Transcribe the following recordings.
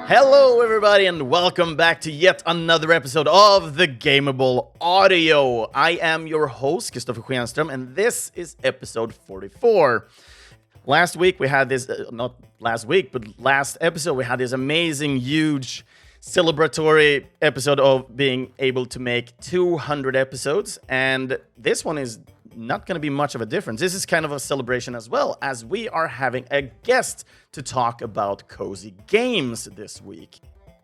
Hello, everybody, and welcome back to yet another episode of the Gameable Audio. I am your host, Christofer Schenström, and this is episode 44. Last week we had this, not last week, but last episode we had this amazing, huge, celebratory episode of being able to make 200 episodes, and this one is not going to be much of a difference. This is kind of a celebration as well, as we are having a guest to talk about cozy games this week.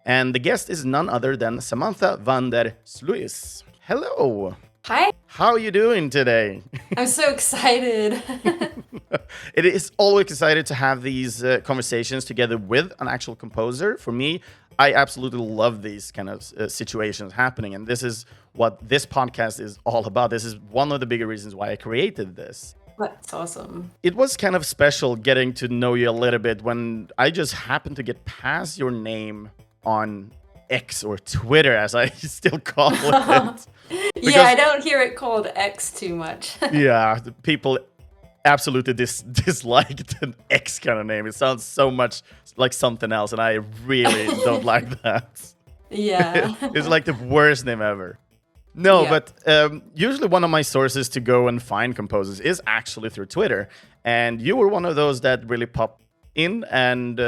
And the guest is none other than Samantha Van Der Sluis. Hello. Hi. How are you doing today? I'm so excited. It is always excited to have these conversations together with an actual composer. For me, I absolutely love these kind of situations happening. And this is what this podcast is all about. This is one of the bigger reasons why I created this. That's awesome. It was kind of special getting to know you a little bit when I just happened to get past your name on X or Twitter, as I still call it. Yeah, I don't hear it called X too much. Yeah, the people absolutely disliked an X kind of name. It sounds so much like something else, and I really don't like that. Yeah. It's like the worst name ever. No, Yeah. but usually one of my sources to go and find composers is actually through Twitter. And you were one of those that really popped in, and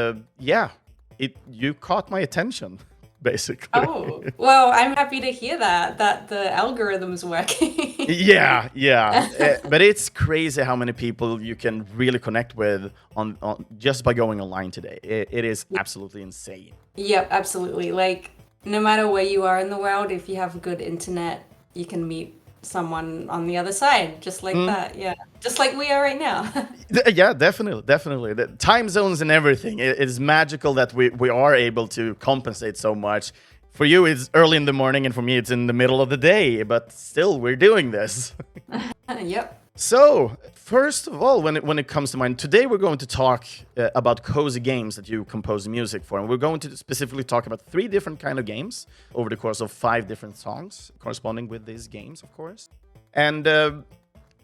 you caught my attention, basically. Oh, well, I'm happy to hear that the algorithm's working. Yeah. But it's crazy how many people you can really connect with on just by going online today. It is absolutely insane. Yep, absolutely. Like, no matter where you are in the world, if you have good internet, you can meet someone on the other side, just like that. Yeah, just like we are right now. Yeah, definitely. The time zones and everything. It is magical that we are able to compensate so much. For you, it's early in the morning, and for me, it's in the middle of the day. But still, we're doing this. Yep. So, first of all, when it comes to mind, today we're going to talk about cozy games that you compose music for. And we're going to specifically talk about 3 different kind of games over the course of 5 different songs corresponding with these games, of course. And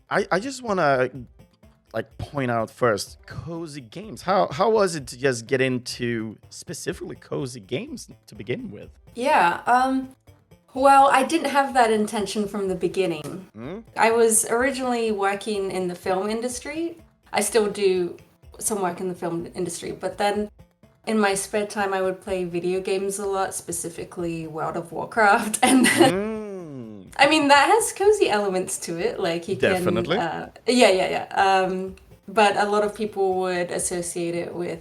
I just want to point out first, cozy games. How was it to just get into specifically cozy games to begin with? Yeah. Well, I didn't have that intention from the beginning. I was originally working in the film industry. I still do some work in the film industry, but then in my spare time, I would play video games a lot, specifically World of Warcraft. And I mean, that has cozy elements to it. Like you Definitely. can, yeah. But a lot of people would associate it with,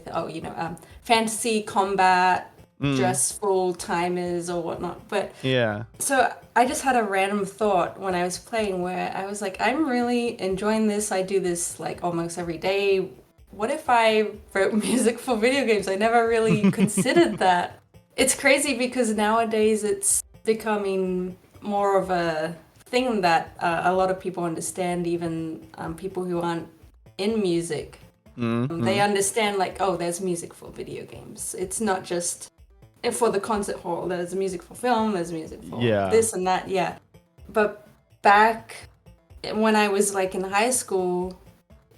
fantasy combat, stressful timers or whatnot. But Yeah. so I just had a random thought when I was playing where I was like, I'm really enjoying this. I do this like almost every day. What if I wrote music for video games? I never really considered that. It's crazy because nowadays it's becoming more of a thing that a lot of people understand, even people who aren't in music. They understand like, oh, there's music for video games. It's not just for the concert hall. There's music for film, there's music for this and that, yeah. But back when I was like in high school,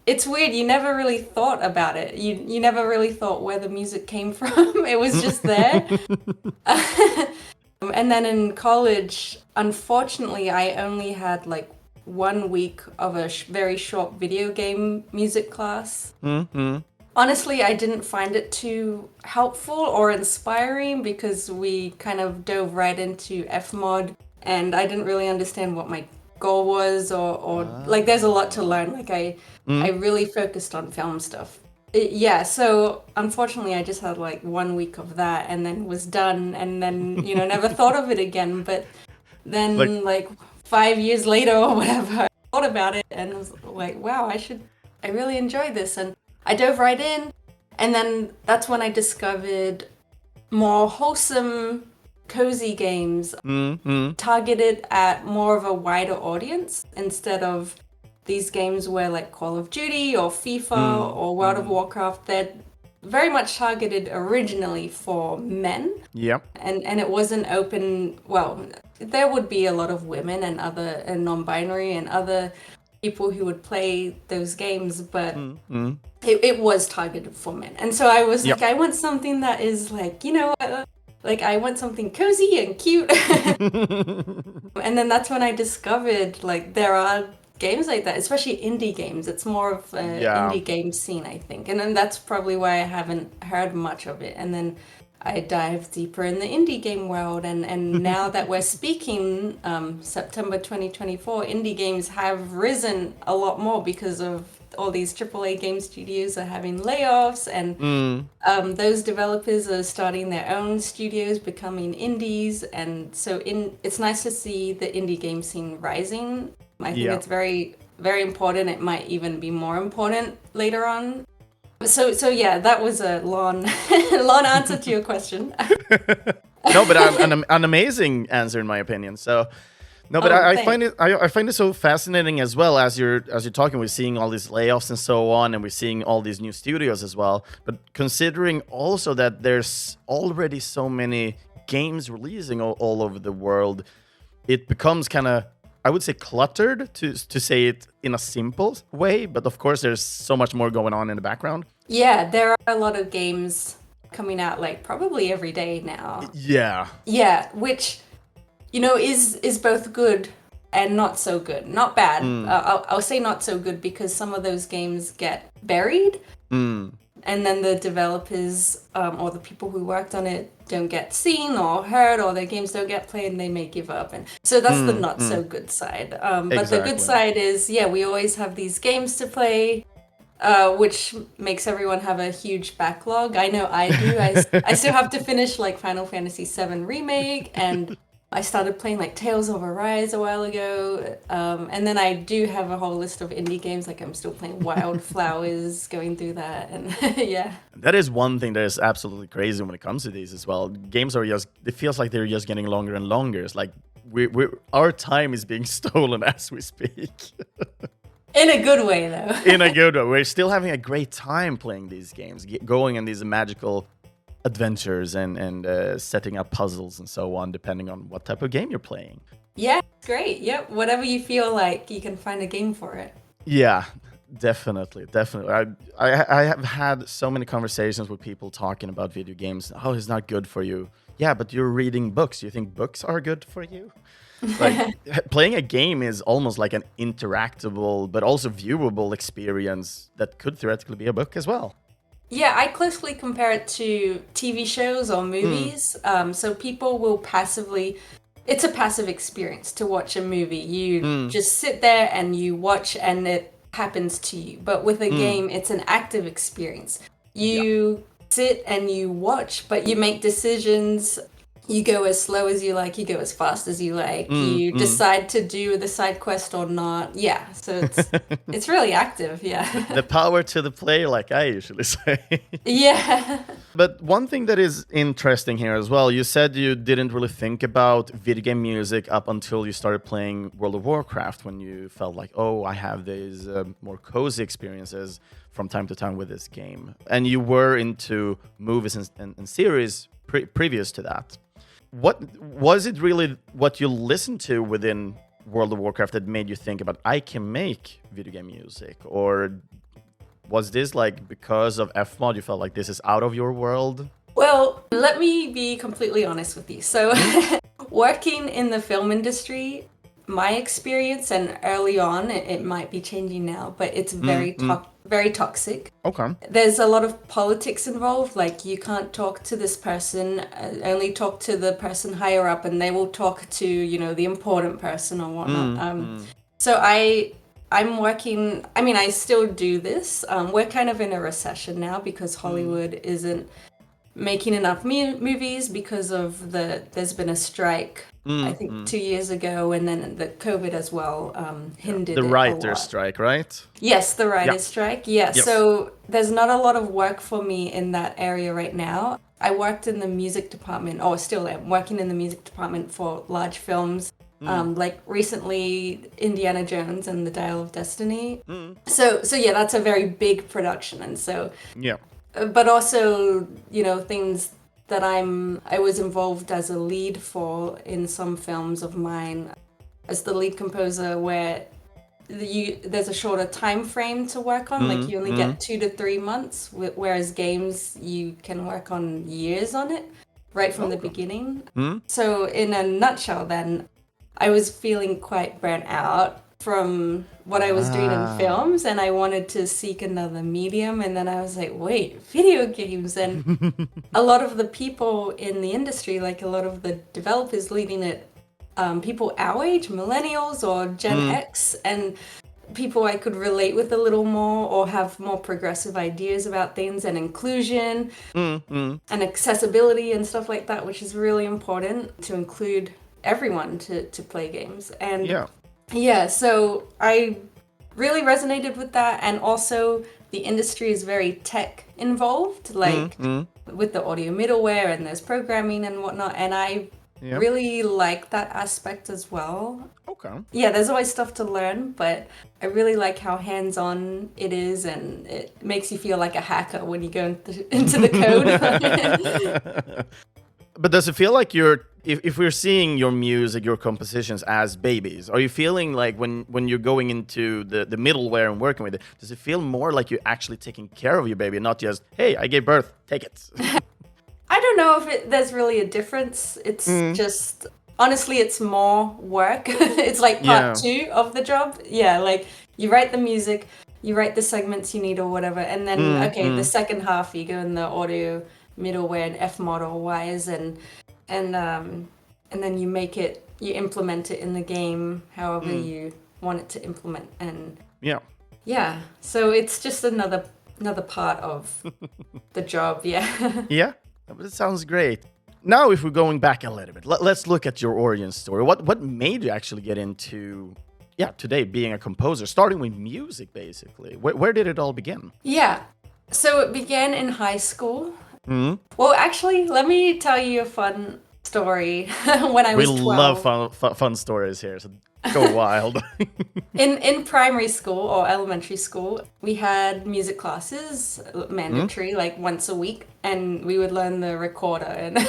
it's weird, you never really thought about it. You never really thought where the music came from. It was just there. And then in college, unfortunately, I only had like 1 week of a very short video game music class. Honestly, I didn't find it too helpful or inspiring because we kind of dove right into Fmod, and I didn't really understand what my goal was or like there's a lot to learn. Like I really focused on film stuff. So unfortunately I just had like 1 week of that and then was done, and then never thought of it again. But then like 5 years later or whatever, I thought about it and was like, wow, I really enjoy this, and I dove right in. And then that's when I discovered more wholesome, cozy games targeted at more of a wider audience instead of these games where like Call of Duty or FIFA or World of Warcraft, they're very much targeted originally for men. Yep. And it wasn't open, well, there would be a lot of women and non-binary and other people who would play those games, but it was targeted for men. And so I was like, I want something that is like, like I want something cozy and cute. And then that's when I discovered like there are games like that, especially indie games. It's more of an indie game scene, I think. And then that's probably why I haven't heard much of it. And then I dive deeper in the indie game world, and now that we're speaking, September 2024, indie games have risen a lot more because of all these AAA game studios are having layoffs, and those developers are starting their own studios, becoming indies, and so it's nice to see the indie game scene rising. I think it's very, very important. It might even be more important later on. So yeah, that was a long answer to your question. No, but an amazing answer in my opinion. So, no, but I find it so fascinating as well as you're talking. We're seeing all these layoffs and so on, and we're seeing all these new studios as well. But considering also that there's already so many games releasing all over the world, it becomes kind of, I would say, cluttered, to say it in a simple way, but of course there's so much more going on in the background. Yeah, there are a lot of games coming out like probably every day now. Yeah. Yeah, which, is both good and not so good. Not bad. I'll say not so good because some of those games get buried. And then the developers or the people who worked on it don't get seen or heard, or their games don't get played, and they may give up. And so that's the not so good side. But the good side is, we always have these games to play, which makes everyone have a huge backlog. I know I do. I still have to finish like Final Fantasy VII Remake, and I started playing like Tales of Arise a while ago, and then I do have a whole list of indie games. Like I'm still playing Wildflowers, going through that, and yeah. That is one thing that is absolutely crazy when it comes to these as well. Games are it feels like they're just getting longer and longer. It's like our time is being stolen as we speak. In a good way, though. In a good way. We're still having a great time playing these games, going on these magical adventures and setting up puzzles and so on, depending on what type of game you're playing. Yeah, it's great. Yep, whatever you feel like, you can find a game for it. Yeah, definitely. I have had so many conversations with people talking about video games. Oh, it's not good for you. Yeah, but you're reading books. You think books are good for you? Like playing a game is almost like an interactable but also viewable experience that could theoretically be a book as well. Yeah, I closely compare it to TV shows or movies. So people will it's a passive experience to watch a movie. You just sit there and you watch and it happens to you. But with a game, it's an active experience. You sit and you watch, but you make decisions. You go as slow as you like, you go as fast as you like, you decide to do the side quest or not. Yeah, so it's really active, yeah. The power to the player, like I usually say. Yeah. But one thing that is interesting here as well, you said you didn't really think about video game music up until you started playing World of Warcraft, when you felt like, oh, I have these more cozy experiences from time to time with this game. And you were into movies and series previous to that. What was it really what you listened to within World of Warcraft that made you think about, I can make video game music? Or was this like because of FMOD you felt like this is out of your world? Well, let me be completely honest with you. So working in the film industry, my experience, and early on, it might be changing now, but it's very toxic. Okay. There's a lot of politics involved. Like you can't talk to this person, only talk to the person higher up, and they will talk to, the important person or whatnot. So I'm working, I still do this. We're kind of in a recession now because Hollywood isn't making enough movies because of there's been a strike, I think 2 years ago, and then the COVID as well hindered the writer's strike, right? Yes, the writer's strike. Yeah, yes. So there's not a lot of work for me in that area right now. I worked in the music department, or still am working in the music department for large films. Like recently Indiana Jones and the Dial of Destiny. So yeah, that's a very big production, and so but also, things that I was involved as a lead for in some films of mine as the lead composer, where there's a shorter time frame to work on. Like you only get 2 to 3 months, whereas games you can work on years on it right from the beginning. So in a nutshell, then I was feeling quite burnt out from what I was doing in films, and I wanted to seek another medium. And then I was like, wait, video games. And a lot of the people in the industry, like a lot of the developers leading it, people our age, millennials or Gen X, and people I could relate with a little more or have more progressive ideas about things and inclusion and accessibility and stuff like that, which is really important to include everyone to play games. And yeah, so I really resonated with that. And also the industry is very tech involved, like with the audio middleware, and there's programming and whatnot. And I really like that aspect as well. Okay. Yeah, there's always stuff to learn, but I really like how hands-on it is, and it makes you feel like a hacker when you go into the code. But does it feel like if we're seeing your music, your compositions as babies, are you feeling like when you're going into the middleware and working with it, does it feel more like you're actually taking care of your baby, not just, hey, I gave birth, take it? I don't know if there's really a difference. It's just, honestly, it's more work. It's like part 2 of the job. Yeah, like you write the music, you write the segments you need or whatever, and then, the second half, you go in the audio middleware and F model wise, and then you implement it in the game however you want it to implement. And so it's just another part of the job. But it sounds great. Now if we're going back a little bit, let's look at your origin story. What made you actually get into today being a composer, starting with music basically? Where did it all begin? So it began in high school. Well, actually, let me tell you a fun story. When I was 12. We love fun stories here, so go wild. In primary school or elementary school, we had music classes, mandatory, like once a week, and we would learn the recorder and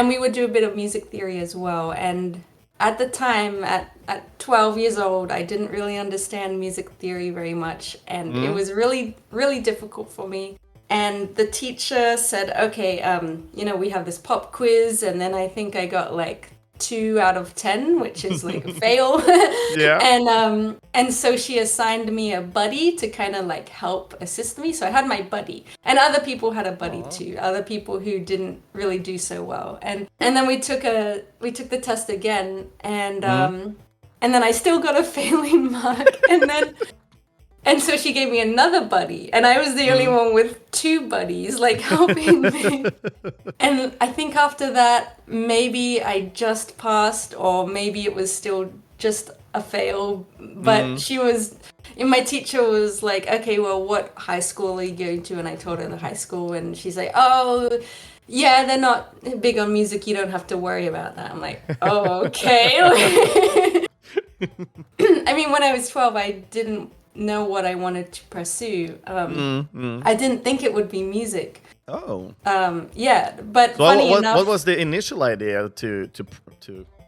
we would do a bit of music theory as well. And at the time, at 12 years old, I didn't really understand music theory very much, and it was really, really difficult for me. And the teacher said, okay, we have this pop quiz, and then I think I got like 2 out of 10, which is like a fail. And so she assigned me a buddy to kind of like help assist me. So I had my buddy, and other people had a buddy too, other people who didn't really do so well. And then we took the test again, and then I still got a failing mark, and so she gave me another buddy, and I was the only one with 2 buddies, like, helping me. And I think after that, maybe I just passed, or maybe it was still just a fail. But my teacher was like, okay, well, what high school are you going to? And I told her the high school, and she's like, oh, yeah, they're not big on music. You don't have to worry about that. I'm like, oh, okay. I mean, when I was 12, I didn't know what I wanted to pursue. I didn't think it would be music. But funny enough, what was the initial idea to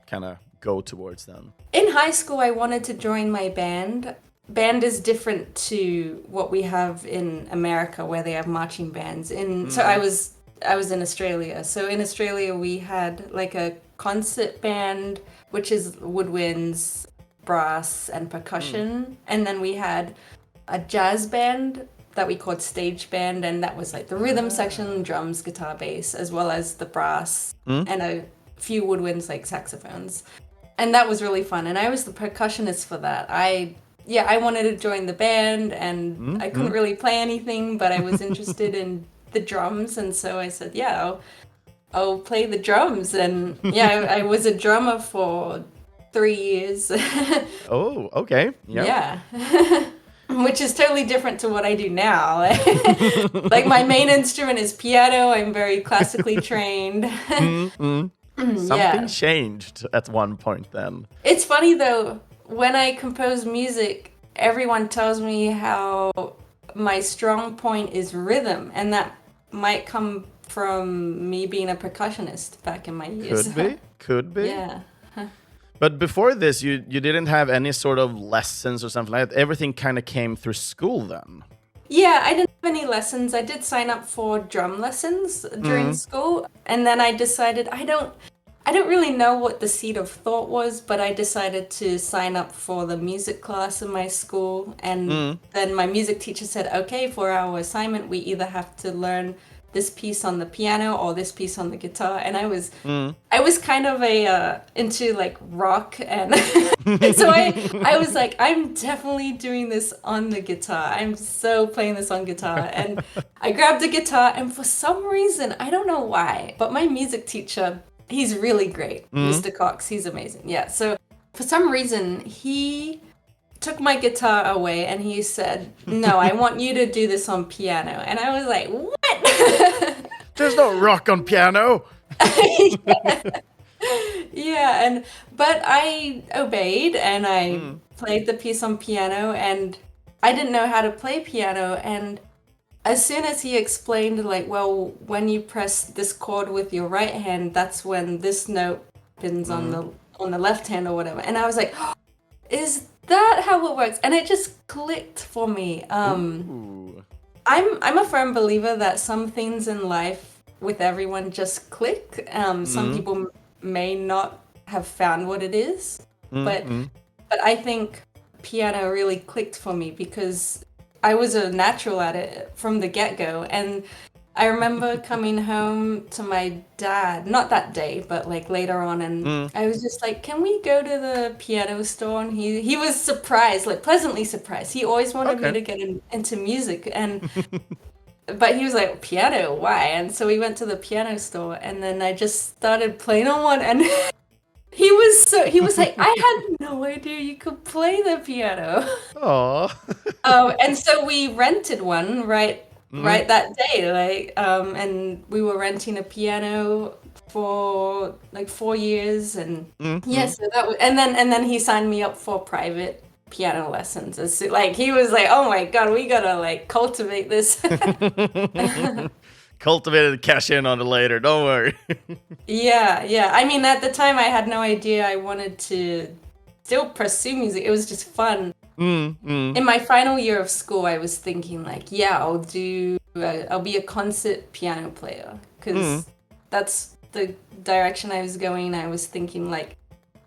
kind of go towards then? In high school, I wanted to join my band. Band is different to what we have in America, where they have marching bands. So I was in Australia. So in Australia, we had like a concert band, which is woodwinds, brass and percussion, and then we had a jazz band that we called stage band, and that was like the rhythm section, drums, guitar, bass, as well as the brass and a few woodwinds like saxophones. And that was really fun, and I was the percussionist for that. I wanted to join the band, and I couldn't really play anything, but I was interested in the drums, and so I said, I'll play the drums. And I was a drummer for 3 years. Oh, okay. Yeah. Which is totally different to what I do now. Like my main instrument is piano. I'm very classically trained. Something changed at one point then. It's funny though, when I compose music, everyone tells me how my strong point is rhythm, and that might come from me being a percussionist back in my years. Could be. Yeah. But before this, you didn't have any sort of lessons or something like that. Everything kind of came through school then. Yeah, I didn't have any lessons. I did sign up for drum lessons during school, and then I decided I don't really know what the seed of thought was, but I decided to sign up for the music class in my school, and then my music teacher said, okay, for our assignment, we either have to learn this piece on the piano or this piece on the guitar, and I was kind of into like rock, and so I was like, I'm definitely doing this on the guitar. I'm so playing this on guitar, and I grabbed a guitar, and for some reason, I don't know why, but my music teacher, he's really great, Mr. Cox. He's amazing. Yeah. So for some reason, he took my guitar away and he said, no, I want you to do this on piano. And I was like, what? There's no rock on piano. Yeah. But I obeyed and I played the piece on piano, and I didn't know how to play piano. And as soon as he explained, like, well, when you press this chord with your right hand, that's when this note happens on the left hand or whatever. And I was like, oh, is that how it works? And it just clicked for me. I'm a firm believer that some things in life with everyone just click. Some people may not have found what it is, but I think piano really clicked for me because I was a natural at it from the get-go. And I remember coming home to my dad, not that day, but like later on, and I was just like, can we go to the piano store? And he was surprised, like pleasantly surprised. He always wanted me to get into music, and but he was like, piano, why? And so we went to the piano store, and then I just started playing on one, and he was like, I had no idea you could play the piano. Aww. And so we rented one right that day, like, and we were renting a piano for like 4 years, and so that was, and then he signed me up for private piano lessons. It's like he was like, oh my god, we gotta like cultivate this. Cultivate it, cash in on it later. Don't worry. Yeah. I mean, at the time, I had no idea I wanted to still pursue music. It was just fun. In my final year of school, I was thinking like, yeah, I'll be a concert piano player, because that's the direction I was going. I was thinking like,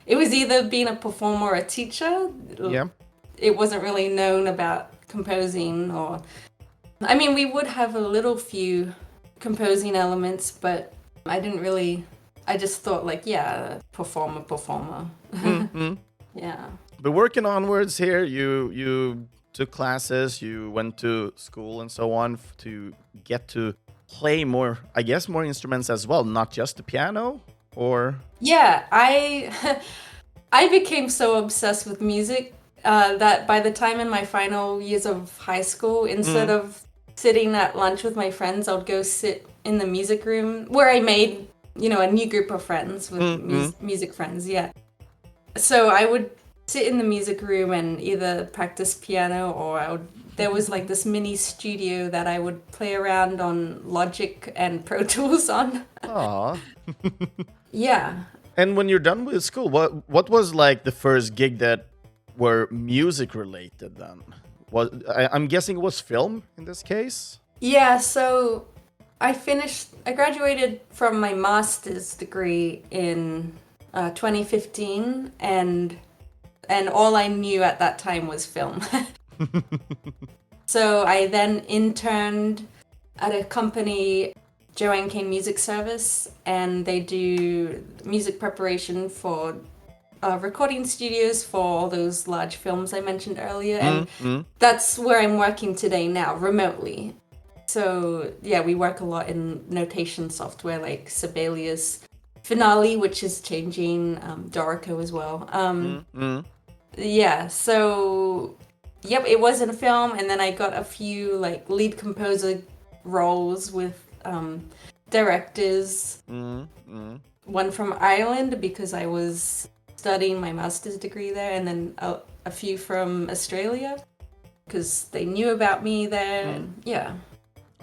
it was either being a performer or a teacher. Yeah. It wasn't really known about composing, or, I mean, we would have a few composing elements, but I just thought like, yeah, performer. Yeah. But working onwards here, you took classes, you went to school and so on to get to play more, I guess, more instruments as well, not just the piano, or? Yeah, I became so obsessed with music that by the time in my final years of high school, instead of sitting at lunch with my friends, I would go sit in the music room where I made, a new group of friends with music friends. Yeah. So I would sit in the music room and either practice piano, or there was like this mini studio that I would play around on Logic and Pro Tools on. Aww. Yeah. And when you're done with school, what was like the first gig that were music related then? I'm guessing it was film in this case? Yeah, so I graduated from my master's degree in 2015, and all I knew at that time was film. So I then interned at a company, Joanne Kane Music Service, and they do music preparation for recording studios for all those large films I mentioned earlier, and that's where I'm working today now, remotely. So yeah, we work a lot in notation software like Sibelius, Finale, which is changing, Dorico as well. Yeah, so yep, it was in film, and then I got a few like lead composer roles with directors. One from Ireland because I was studying my master's degree there, and then a few from Australia because they knew about me there. And yeah.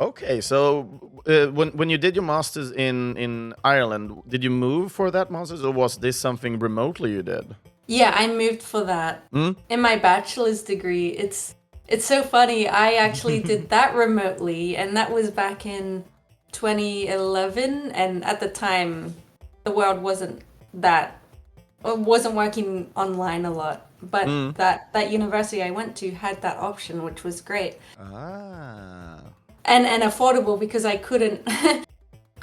Okay, so when you did your masters in Ireland, did you move for that masters, or was this something remotely you did? Yeah, I moved for that. In my bachelor's degree, it's so funny. I actually did that remotely, and that was back in 2011. And at the time, the world wasn't working online a lot. But that university I went to had that option, which was great. Ah. And affordable because I couldn't.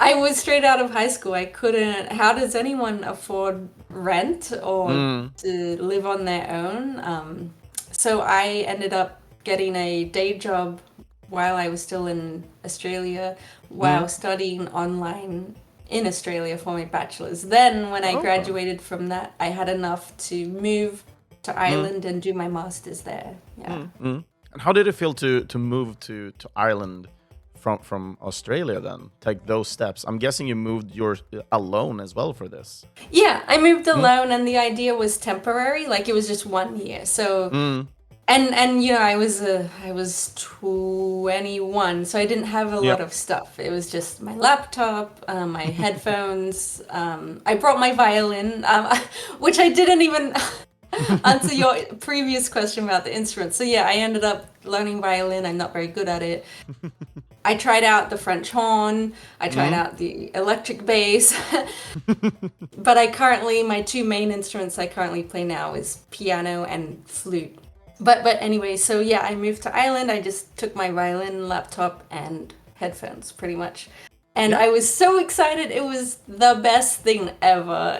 I was straight out of high school. I couldn't. How does anyone afford rent or to live on their own? So I ended up getting a day job while I was still in Australia, while studying online in Australia for my bachelor's. Then, when I graduated from that, I had enough to move to Ireland and do my master's there. Yeah. And how did it feel to move to Ireland from Australia then? Take those steps. I'm guessing you moved alone as well for this. Yeah, I moved alone and the idea was temporary, like it was just 1 year. So and you know, I was 21, so I didn't have a lot of stuff. It was just my laptop, my headphones. I brought my violin, which I didn't even answer your previous question about the instrument. So yeah, I ended up learning violin. I'm not very good at it. I tried out the French horn. I tried out the electric bass. But my two main instruments I currently play now is piano and flute. But anyway, so yeah, I moved to Ireland. I just took my violin, laptop, and headphones, pretty much. And I was so excited. It was the best thing ever.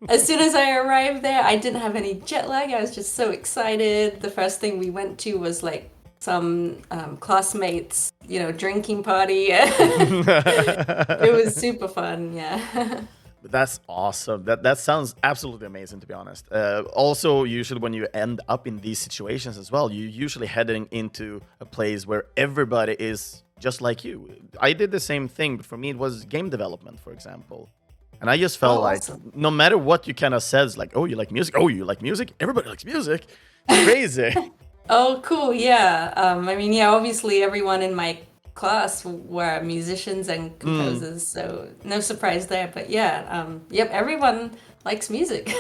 As soon as I arrived there, I didn't have any jet lag. I was just so excited. The first thing we went to was like some classmates, drinking party. It was super fun, yeah. That's awesome. That sounds absolutely amazing, to be honest. Also, usually when you end up in these situations as well, you're usually heading into a place where everybody is just like you. I did the same thing, but for me it was game development, for example. And I just felt like awesome. No matter what you kind of says, like, oh, you like music? Oh, you like music? Everybody likes music. Crazy. Oh, cool. Yeah. Obviously everyone in my class were musicians and composers, so no surprise there. But yeah, everyone likes music.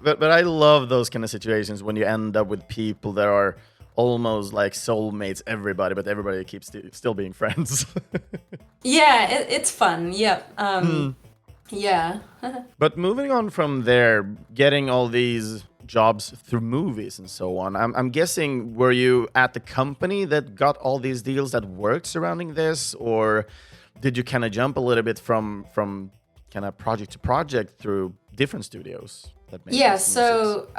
But I love those kind of situations when you end up with people that are almost like soulmates, but everybody keeps still being friends. Yeah, it's fun. Yeah. Yeah. But moving on from there, getting all these jobs through movies and so on, I'm guessing, were you at the company that got all these deals that worked surrounding this, or did you kind of jump a little bit from kind of project to project through different studios? Yeah, so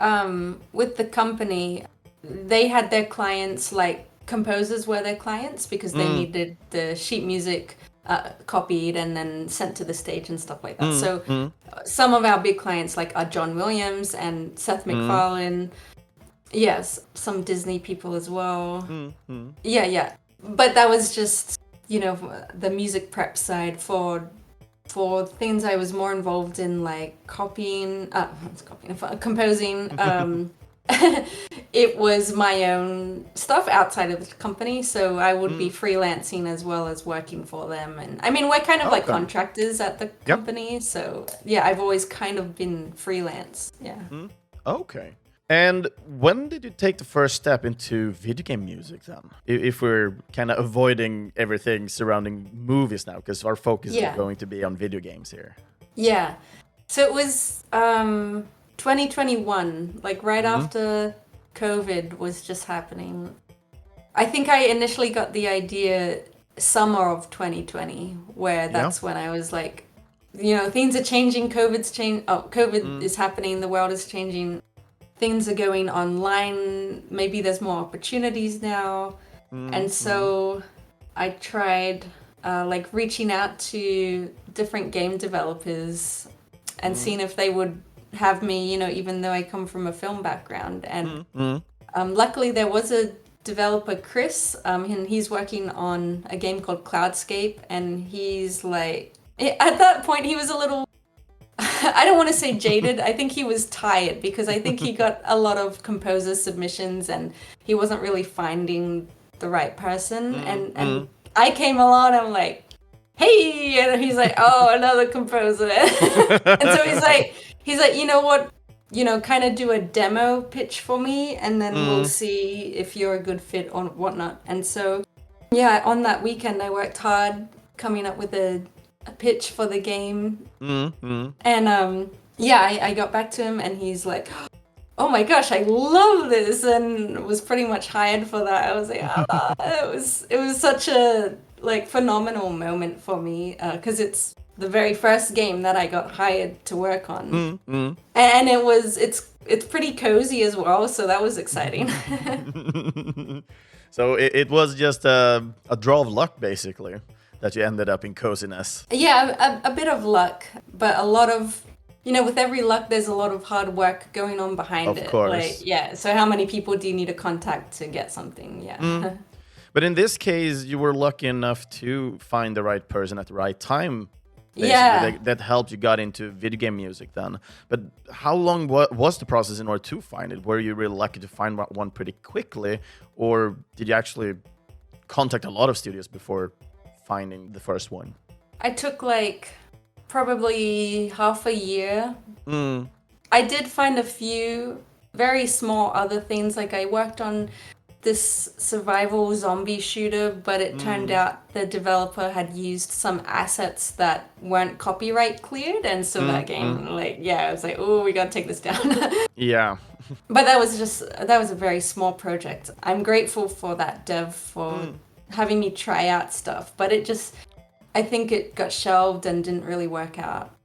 with the company, they had their clients, like composers were their clients because they needed the sheet music copied and then sent to the stage and stuff like that. So some of our big clients are John Williams and Seth MacFarlane. Yes, some Disney people as well. Yeah. But that was just, the music prep side for things I was more involved in, like composing. It was my own stuff outside of the company, so I would be freelancing as well as working for them. And we're kind of like contractors at the company, so yeah, I've always kind of been freelance. Yeah. Okay. And when did you take the first step into video game music then? If we're kind of avoiding everything surrounding movies now, because our focus is going to be on video games here. Yeah. So it was 2021, like right after COVID was just happening. I think I initially got the idea summer of 2020, where that's when I was like, things are changing, COVID is happening, the world is changing, things are going online, maybe there's more opportunities now. And so I tried reaching out to different game developers and seeing if they would have me, even though I come from a film background. And luckily there was a developer, Chris, and he's working on a game called Cloudscape, and he's like, at that point he was a little, I don't want to say jaded, I think he was tired, because I think he got a lot of composer submissions and he wasn't really finding the right person. And I came along, I'm like, hey, and he's like, oh, another composer. And so he's like, you know what, kind of do a demo pitch for me, and then we'll see if you're a good fit or whatnot. And so, yeah, on that weekend, I worked hard coming up with a pitch for the game. And yeah, I got back to him, and he's like, oh my gosh, I love this, and was pretty much hired for that. I was like, it was such a phenomenal moment for me, because it's the very first game that I got hired to work on, and it's pretty cozy as well, so that was exciting. So it was just a draw of luck, basically, that you ended up in coziness. Yeah, a bit of luck, but a lot of, with every luck, there's a lot of hard work going on behind it. Of course. So how many people do you need to contact to get something? Yeah. But in this case, you were lucky enough to find the right person at the right time. Basically. Yeah. That helped you got into video game music then. But how long was the process in order to find it? Were you really lucky to find one pretty quickly? Or did you actually contact a lot of studios before finding the first one? I took probably half a year. I did find a few very small other things. I worked on this survival zombie shooter, but it turned out the developer had used some assets that weren't copyright cleared, and so that game, I was like, oh, we gotta take this down. Yeah. But that was a very small project. I'm grateful for that dev for having me try out stuff, but I think it got shelved and didn't really work out.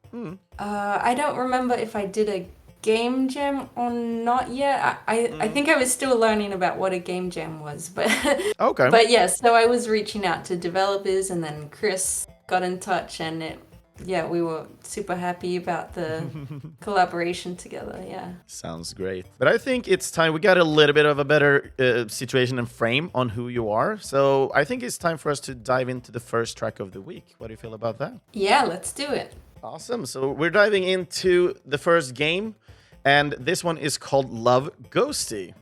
I don't remember if I did a game jam or not yet. I think I was still learning about what a game jam was, but okay. But yes, so I was reaching out to developers, and then Chris got in touch, and we were super happy about the collaboration together. Yeah, sounds great. But I think it's time we got a little bit of a better situation and frame on who you are. So I think it's time for us to dive into the first track of the week. What do you feel about that? Yeah, let's do it. Awesome. So we're diving into the first game. And this one is called Love Ghostie.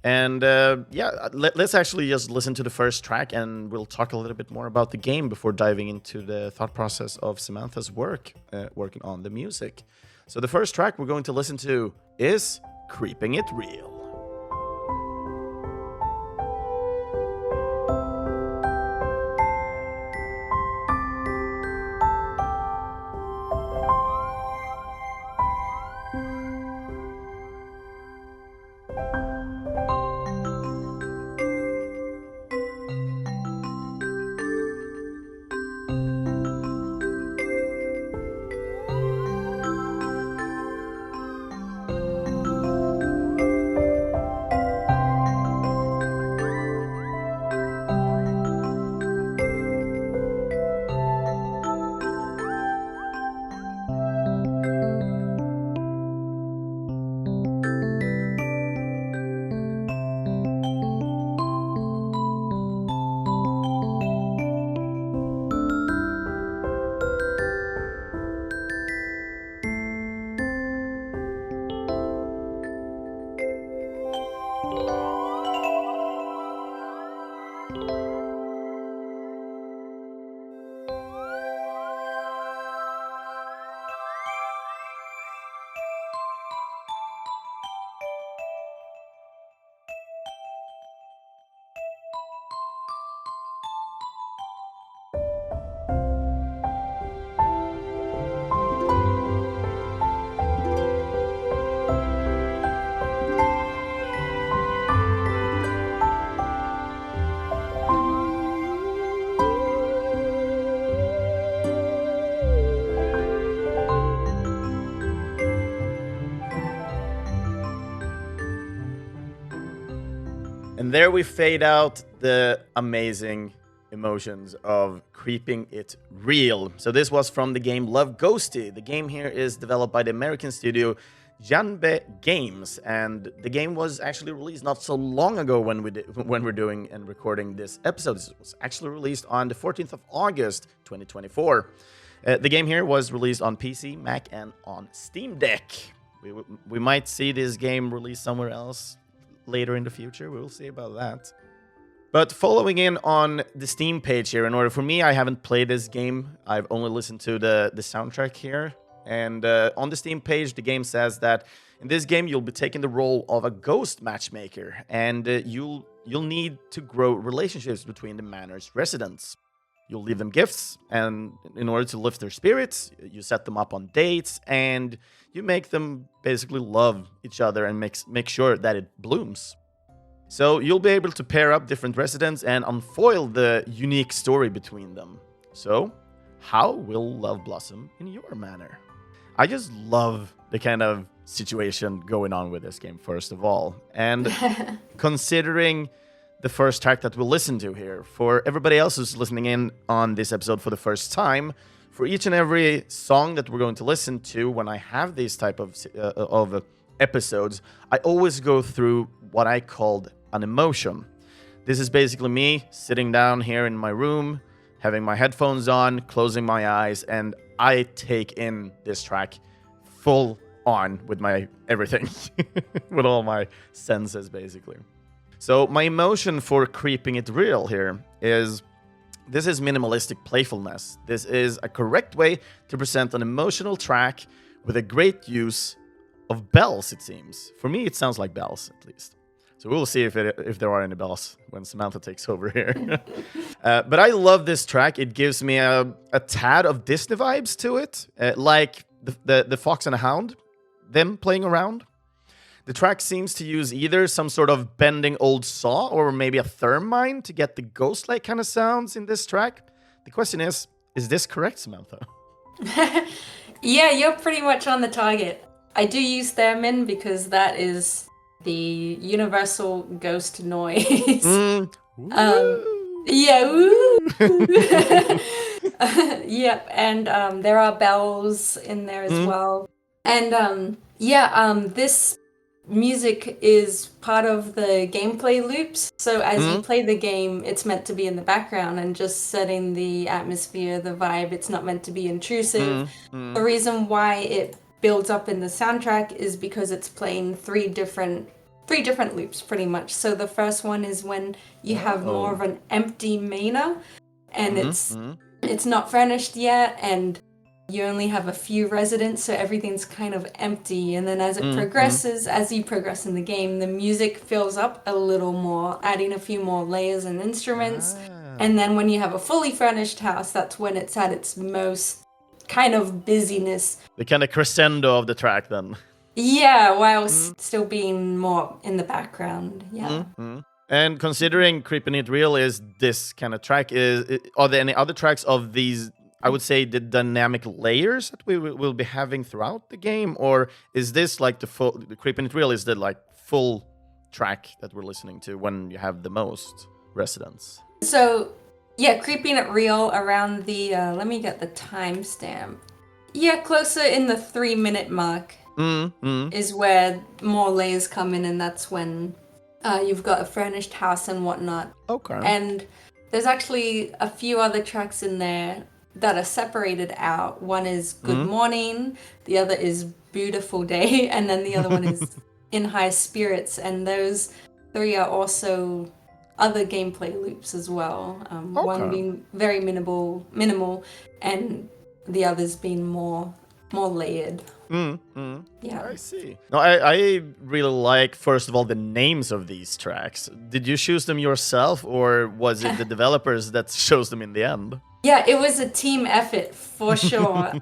And let's actually just listen to the first track, and we'll talk a little bit more about the game before diving into the thought process of Samantha's working on the music. So the first track we're going to listen to is Creeping It Real. And there we fade out the amazing emotions of Creeping It Real. So this was from the game Love Ghostie. The game here is developed by the American studio Janbe Games, and the game was actually released not so long ago when we're doing and recording this episode. This was actually released on the 14th of August, 2024. The game here was released on PC, Mac, and on Steam Deck. We might see this game released somewhere else later in the future. We will see about that. But following in on the Steam page here, in order for me, I haven't played this game. I've only listened to the soundtrack here. And on the Steam page, the game says that in this game, you'll be taking the role of a ghost matchmaker. And you'll need to grow relationships between the manor's residents. You'll leave them gifts, and in order to lift their spirits, you set them up on dates, and you make them basically love each other and make sure that it blooms. So you'll be able to pair up different residents and unfoil the unique story between them. So, how will love blossom in your manor? I just love the kind of situation going on with this game, first of all. And considering the first track that we'll listen to here, for everybody else who's listening in on this episode for the first time, for each and every song that we're going to listen to, when I have these type of episodes, I always go through what I called an emotion. This is basically me sitting down here in my room, having my headphones on, closing my eyes, and I take in this track full on with my everything, with all my senses, basically. So my emotion for Keeping It Real here is, this is minimalistic playfulness. This is a correct way to present an emotional track with a great use of bells, it seems. For me, it sounds like bells, at least. So we'll see if there are any bells when Samantha takes over here. But I love this track. It gives me a tad of Disney vibes to it, like the Fox and the Hound, them playing around. The track seems to use either some sort of bending old saw or maybe a thermine to get the ghost-like kind of sounds in this track. The question is this correct, Samantha? Yeah, you're pretty much on the target. I do use theremin because that is the universal ghost noise. Yeah, woo. Yep, and there are bells in there as well. And this music is part of the gameplay loops. So as you play the game, it's meant to be in the background and just setting the atmosphere, the vibe. It's not meant to be intrusive. The reason why it builds up in the soundtrack is because it's playing three different loops pretty much. So the first one is when you have more of an empty manor and it's not furnished yet, and you only have a few residents, so everything's kind of empty. And then as it progresses, as you progress in the game, the music fills up a little more, adding a few more layers and instruments. And then when you have a fully furnished house, that's when it's at its most kind of busyness. The kind of crescendo of the track, then. Yeah, while still being more in the background. Yeah. And considering Keeping It Real is this kind of track, are there any other tracks of these, I would say, the dynamic layers that we will be having throughout the game? Or is this like the Keeping It Real is the like full track that we're listening to when you have the most residents? So, yeah, Keeping It Real around the, let me get the timestamp. Yeah, closer in the 3-minute mark is where more layers come in, and that's when you've got a furnished house and whatnot. Okay. And there's actually a few other tracks in there that are separated out. One is Good Morning, the other is Beautiful Day, and then the other one is In High Spirits. And those three are also other gameplay loops as well. One being very minimal, and the others being more layered. Yeah, I see. No, I really like, first of all, the names of these tracks. Did you choose them yourself, or was it the developers that chose them in the end? Yeah, it was a team effort for sure.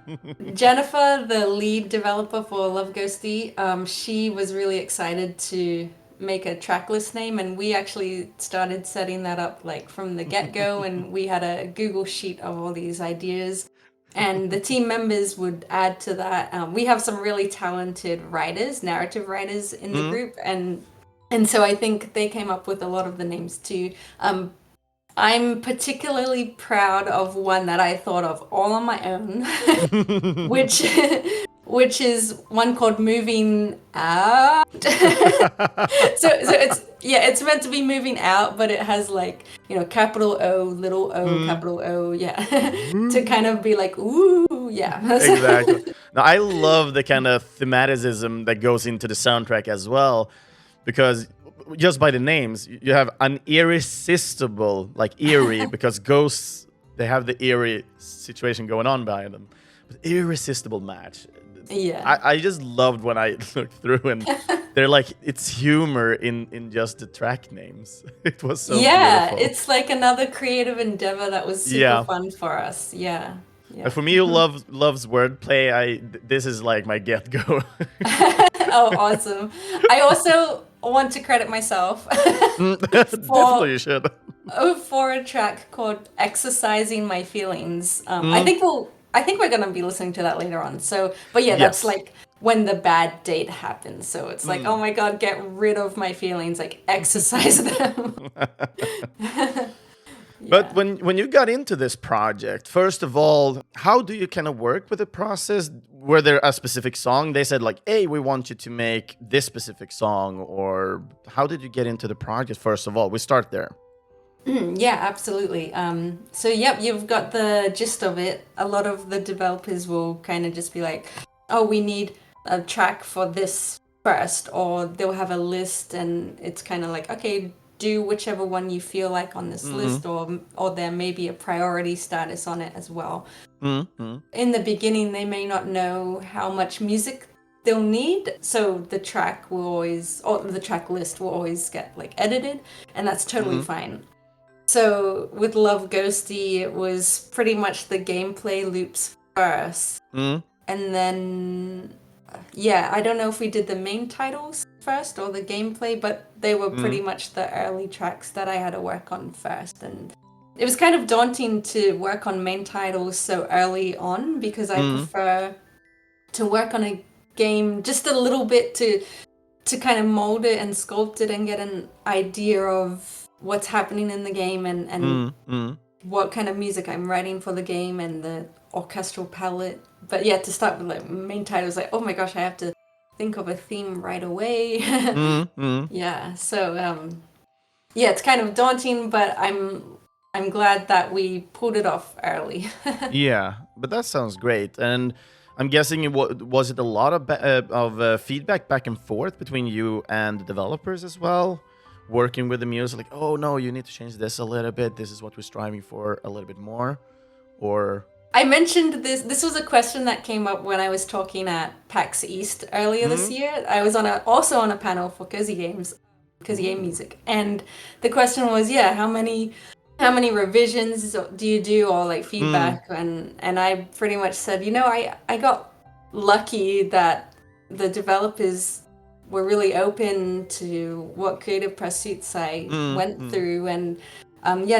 Jennifer, the lead developer for Love Ghostie, she was really excited to make a tracklist name, and we actually started setting that up like from the get-go, and we had a Google sheet of all these ideas. And the team members would add to that. We have some really talented writers, narrative writers in the group. And so I think they came up with a lot of the names too. I'm particularly proud of one that I thought of all on my own, which is one called Moving Out. so it's meant to be moving out, but it has like, capital O, little O, capital O, to kind of be like, ooh, yeah. Exactly. Now, I love the kind of thematicism that goes into the soundtrack as well, because just by the names, you have an irresistible, like eerie, because ghosts, they have the eerie situation going on behind them. But irresistible match. Yeah. I just loved when I looked through and they're like, it's humor in just the track names. It was so beautiful. It's like another creative endeavor that was super fun for us. Yeah. And for me, who loves wordplay, this is like my get-go. Oh, awesome. I also want to credit myself Definitely you should. For a track called Exorcising My Feelings. I think we're gonna be listening to that later on. So, but yeah, that's like when the bad date happens. So it's like, oh my God, get rid of my feelings, like exercise them. But when you got into this project, first of all, how do you kind of work with the process? Were there a specific song they said like, hey, we want you to make this specific song? Or how did you get into the project, first of all? We start there. Yeah, absolutely. So, yep, you've got the gist of it. A lot of the developers will kind of just be like, oh, we need a track for this first, or they'll have a list and it's kind of like, okay, do whichever one you feel like on this list, or there may be a priority status on it as well. In the beginning, they may not know how much music they'll need, so the track will always, or the track list will always get like edited, and that's totally fine. So with Love Ghostie, it was pretty much the gameplay loops first. And then, I don't know if we did the main titles first or the gameplay, but they were pretty much the early tracks that I had to work on first. And it was kind of daunting to work on main titles so early on, because I prefer to work on a game just a little bit to kind of mold it and sculpt it and get an idea of what's happening in the game and what kind of music I'm writing for the game and the orchestral palette. But yeah, to start with like main titles, like, oh my gosh, I have to think of a theme right away. Yeah, so it's kind of daunting, but I'm glad that we pulled it off early. Yeah, but that sounds great. And I'm guessing was it a lot of feedback back and forth between you and the developers as well? Working with the music, like, oh no, you need to change this a little bit. This is what we're striving for a little bit more, or... I mentioned this. This was a question that came up when I was talking at PAX East earlier this year. I was also on a panel for Cozy Game Music, and the question was, how many revisions do you do, or like feedback? And I pretty much said, I got lucky that the developers were really open to what creative pursuits I went through, and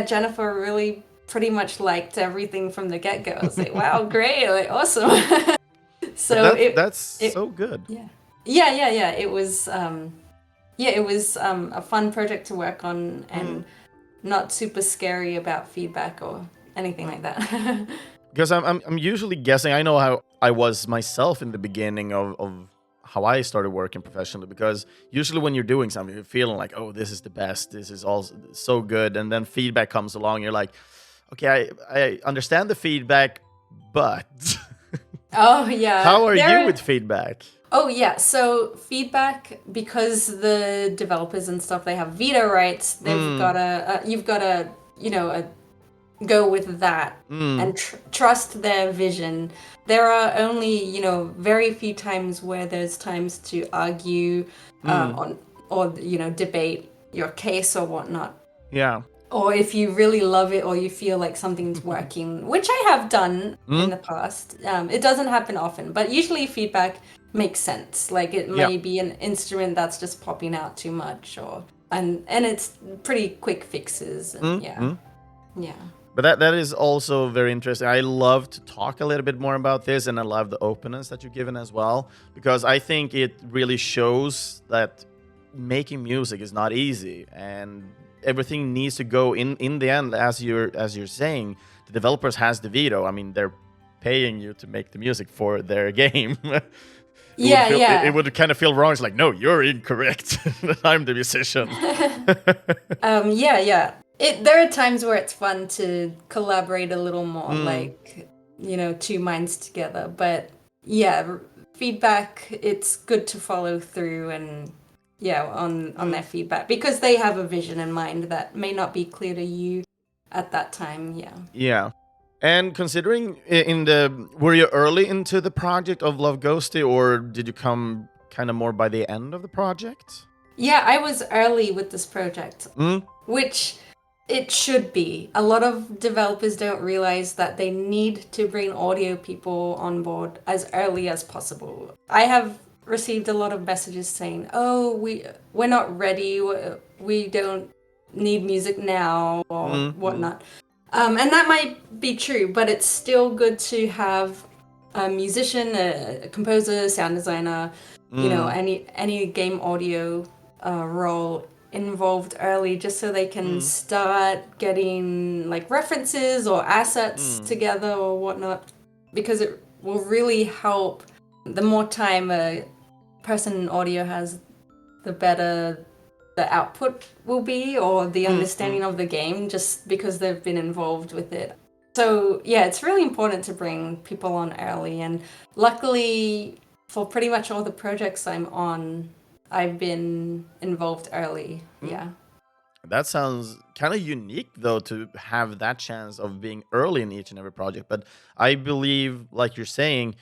Jennifer really pretty much liked everything from the get-go. I was like, wow, great, like awesome. So that's so good. Yeah. It was a fun project to work on, and not super scary about feedback or anything like that. Because I'm usually guessing. I know how I was myself in the beginning of how I started working professionally, because usually when you're doing something, you're feeling like, oh, this is the best, this is all so good, and then feedback comes along, you're like, okay, I understand the feedback, but... Oh, yeah. How are you with feedback? Oh, yeah, so feedback, because the developers and stuff, they have veto rights, they've you've got to, go with that and trust their vision. There are only, very few times where there's times to argue on, or, debate your case or whatnot. Yeah. Or if you really love it, or you feel like something's working, which I have done in the past. It doesn't happen often, but usually feedback makes sense. Like it may be an instrument that's just popping out too much, and it's pretty quick fixes. And yeah. But that is also very interesting. I love to talk a little bit more about this, and I love the openness that you've given as well, because I think it really shows that making music is not easy, and everything needs to go in the end, as you're saying. The developers has the veto. I mean, they're paying you to make the music for their game. It would kind of feel wrong. It's like, no, you're incorrect. I'm the musician. There are times where it's fun to collaborate a little more, like, two minds together. But feedback, it's good to follow through, and on their feedback, because they have a vision in mind that may not be clear to you at that time. Yeah. And considering were you early into the project of Love Ghostie, or did you come kind of more by the end of the project? Yeah, I was early with this project, which it should be. A lot of developers don't realize that they need to bring audio people on board as early as possible. I have received a lot of messages saying, "Oh, we're not ready. We don't need music now," or whatnot. And that might be true, but it's still good to have a musician, a composer, sound designer, any game audio role involved early, just so they can start getting like references or assets together or whatnot, because it will really help. The more time a person in audio has, the better the output will be, or the understanding of the game, just because they've been involved with it. So yeah, it's really important to bring people on early, and luckily for pretty much all the projects I'm on, I've been involved early. Yeah. That sounds kind of unique, though, to have that chance of being early in each and every project. But I believe, like you're saying,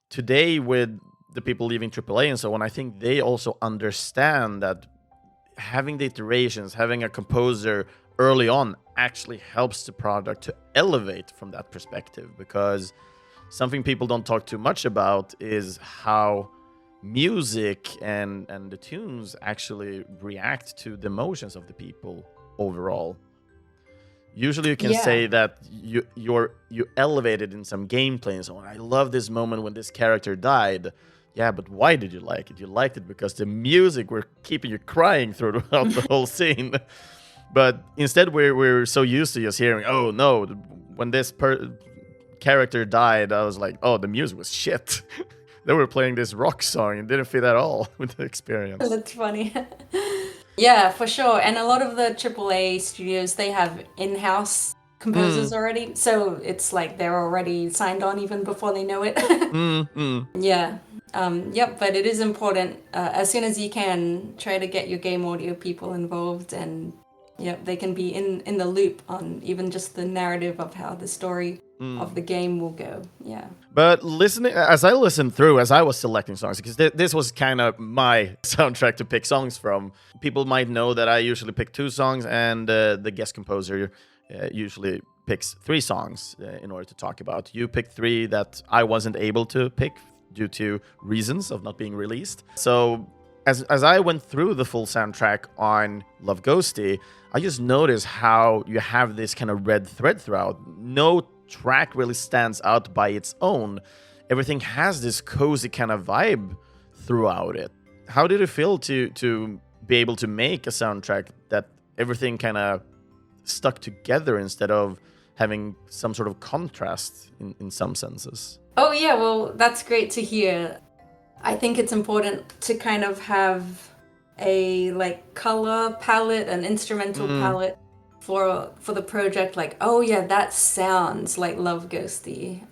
today with the people leaving AAA and so on, I think they also understand that having the iterations, having a composer early on actually helps the product to elevate from that perspective. Because something people don't talk too much about is how music and the tunes actually react to the emotions of the people overall. Usually you can say that you elevated in some gameplay and so on. I love this moment when this character died. Yeah, but why did you like it? You liked it because the music were keeping you crying throughout the whole scene. But instead we're so used to just hearing, oh no, when this character died, I was like, oh, the music was shit. They were playing this rock song and didn't fit at all with the experience. That's funny. Yeah, for sure. And a lot of the AAA studios, they have in-house composers already. So it's like they're already signed on even before they know it. Yeah. Yep, but it is important. As soon as you can, try to get your game audio people involved, and they can be in the loop on even just the narrative of how the story of the game will go. Yeah. But as I listened through, as I was selecting songs, because this was kind of my soundtrack to pick songs from. People might know that I usually pick 2 songs, and the guest composer usually picks 3 songs in order to talk about. You picked 3 that I wasn't able to pick due to reasons of not being released. So as I went through the full soundtrack on Love Ghostie, I just noticed how you have this kind of red thread throughout. No track really stands out by its own. Everything has this cozy kind of vibe throughout it. How did it feel to be able to make a soundtrack that everything kind of stuck together instead of having some sort of contrast in some senses? Oh yeah, well, that's great to hear. I think it's important to kind of have a like color palette, an instrumental palette for the project. Like, oh yeah, that sounds like Love Ghostie.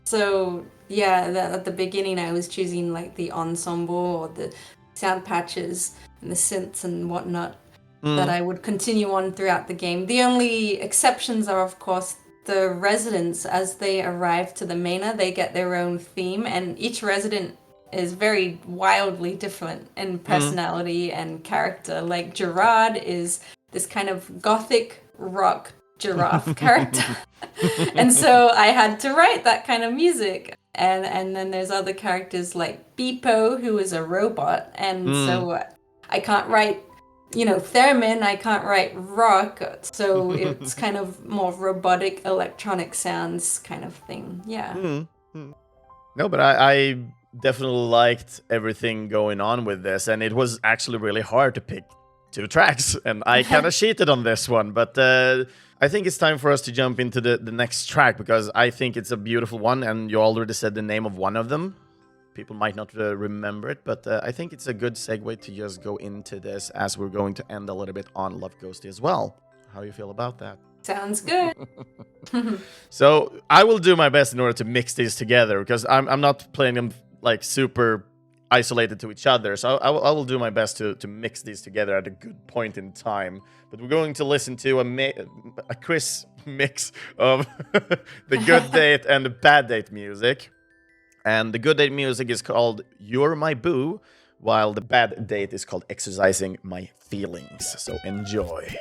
So yeah, at the beginning I was choosing like the ensemble or the sound patches and the synths and whatnot that I would continue on throughout the game. The only exceptions are, of course, the residents. As they arrive to the MENA, they get their own theme, and each resident is very wildly different in personality and character. Like Gerard is this kind of gothic rock giraffe character. And so I had to write that kind of music. And then there's other characters like Beepo, who is a robot. And so I can't write, theremin, I can't write rock. So it's kind of more robotic electronic sounds kind of thing. Yeah. No, but I definitely liked everything going on with this. And it was actually really hard to pick 2 tracks. And I kind of cheated on this one. But I think it's time for us to jump into the next track, because I think it's a beautiful one. And you already said the name of one of them. People might not remember it, but I think it's a good segue to just go into this, as we're going to end a little bit on Love Ghostie as well. How do you feel about that? Sounds good. So I will do my best in order to mix these together, because I'm not playing them like super isolated to each other. So I will do my best to mix these together at a good point in time. But we're going to listen to a Chris mix of the good date and the bad date music. And the good date music is called You're My Boo, while the bad date is called Exorcising My Feelings. So enjoy.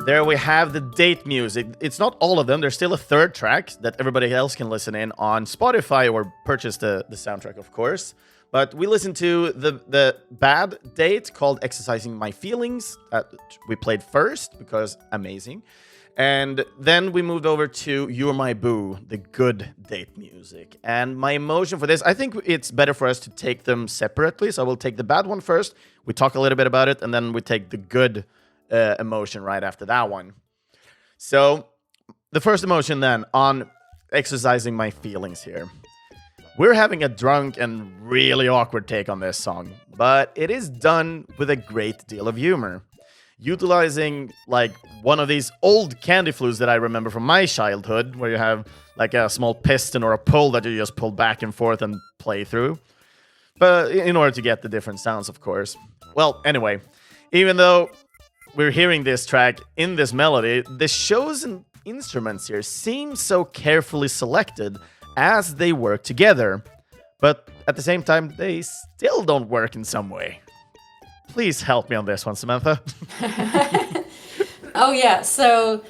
There we have the date music. It's not all of them. There's still a third track that everybody else can listen in on Spotify or purchase the soundtrack, of course. But we listened to the bad date called Exorcising My Feelings. We played first because amazing. And then we moved over to You're My Boo, the good date music. And my emotion for this, I think it's better for us to take them separately. So I will take the bad one first. We talk a little bit about it, and then we take the good emotion right after that one. So the first emotion then on Exorcising My Feelings here. We're having a drunk and really awkward take on this song, but it is done with a great deal of humor, utilizing like one of these old candy flutes that I remember from my childhood, where you have like a small piston or a pull that you just pull back and forth and play through, but in order to get the different sounds, of course. Well, anyway, even though we're hearing this track in this melody, the chosen instruments here seem so carefully selected as they work together, but at the same time, they still don't work in some way. Please help me on this one, Samantha. Oh yeah, so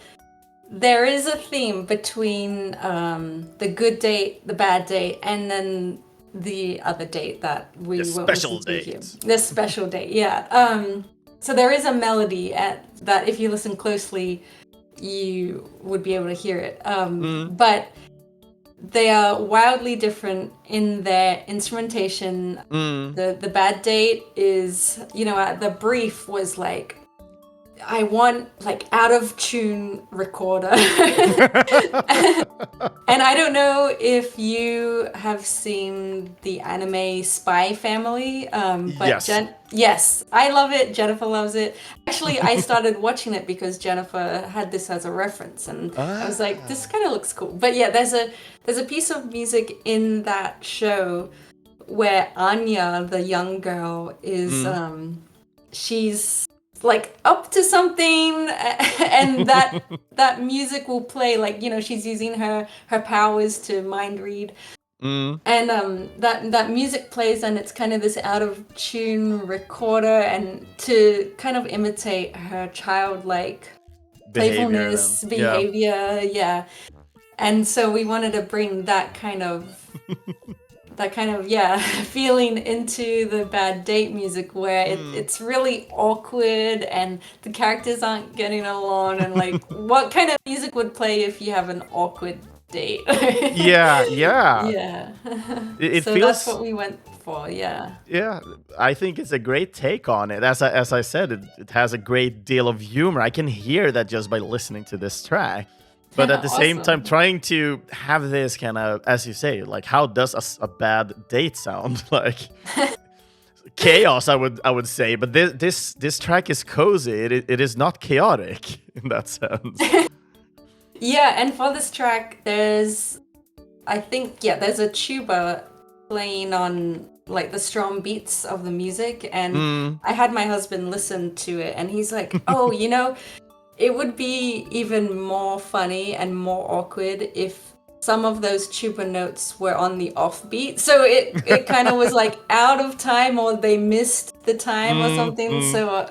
there is a theme between the good date, the bad date, and then the other date that we The won't special listen to date. here. The special date, yeah. So there is a melody that if you listen closely, you would be able to hear it. But they are wildly different in their instrumentation. The bad date is, the brief was like, I want like out of tune recorder. And I don't know if you have seen the anime Spy Family, but Yes. yes, I love it. Jennifer loves it. Actually, I started watching it because Jennifer had this as a reference, and I was like, this kind of looks cool. But yeah, there's a piece of music in that show where Anya, the young girl, is she's like up to something, and that music will play, like, she's using her powers to mind read, and that music plays, and it's kind of this out of tune recorder, and to kind of imitate her childlike playfulness, behavior, yeah. And so we wanted to bring that kind of feeling into the bad date music, where it's really awkward and the characters aren't getting along, and like what kind of music would play if you have an awkward date? Yeah. It so feels, that's what we went for. Yeah, I think it's a great take on it. As I said, it has a great deal of humor. I can hear that just by listening to this track. But at the same time, trying to have this kind of, as you say, like, how does a bad date sound? Like chaos, I would say. But this track is cozy. It is not chaotic in that sense. Yeah, and for this track, there's a tuba playing on like the strong beats of the music, and I had my husband listen to it, and he's like, oh, it would be even more funny and more awkward if some of those tuba notes were on the offbeat. So it kind of was like out of time, or they missed the time or something. So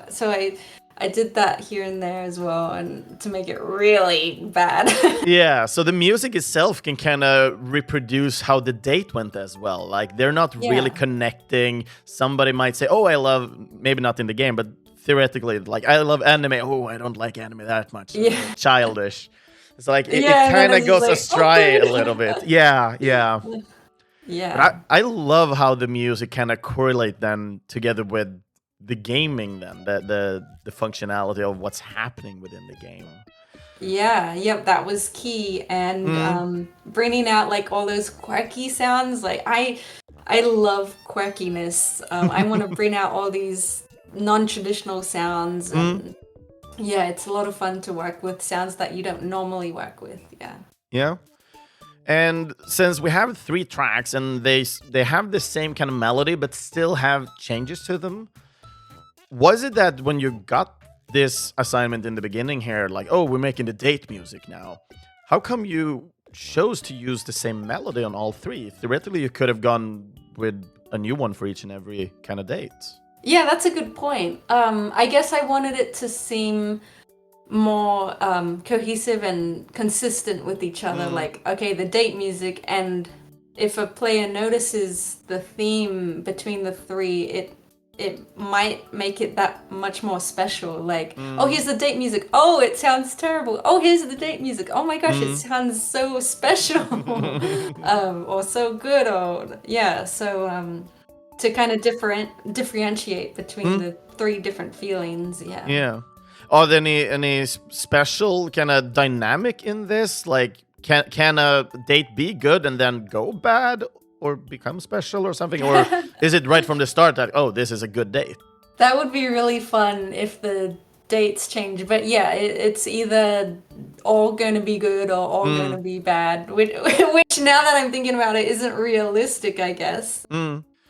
I did that here and there as well, and to make it really bad. Yeah, so the music itself can kind of reproduce how the date went as well. Like, they're not really connecting. Somebody might say, oh, I love, maybe not in the game, but theoretically, like, I love anime. Oh, I don't like anime that much. Yeah. Childish. It's like, it kind of goes astray a little bit. Yeah. But I love how the music kind of correlate then together with the gaming then, the functionality of what's happening within the game. That was key. And bringing out like all those quirky sounds, like I love quirkiness. I want to bring out all these non-traditional sounds, and it's a lot of fun to work with sounds that you don't normally work with. Yeah. And since we have 3 tracks and they have the same kind of melody but still have changes to them, was it that when you got this assignment in the beginning here, like, oh, we're making the date music now, how come you chose to use the same melody on all 3? Theoretically, you could have gone with a new one for each and every kind of date. Yeah, that's a good point. I guess I wanted it to seem more cohesive and consistent with each other. Like, okay, the date music, and if a player notices the theme between the 3, it might make it that much more special. Like, oh, here's the date music. Oh, it sounds terrible. Oh, here's the date music. Oh my gosh, it sounds so special, or so good, or So to kind of differentiate between the 3 different feelings. Yeah. Are there any special kind of dynamic in this? Like, can a date be good and then go bad or become special or something? Or is it right from the start that, oh, this is a good date? That would be really fun if the dates change. But yeah, it's either all going to be good or all going to be bad, which now that I'm thinking about it isn't realistic, I guess.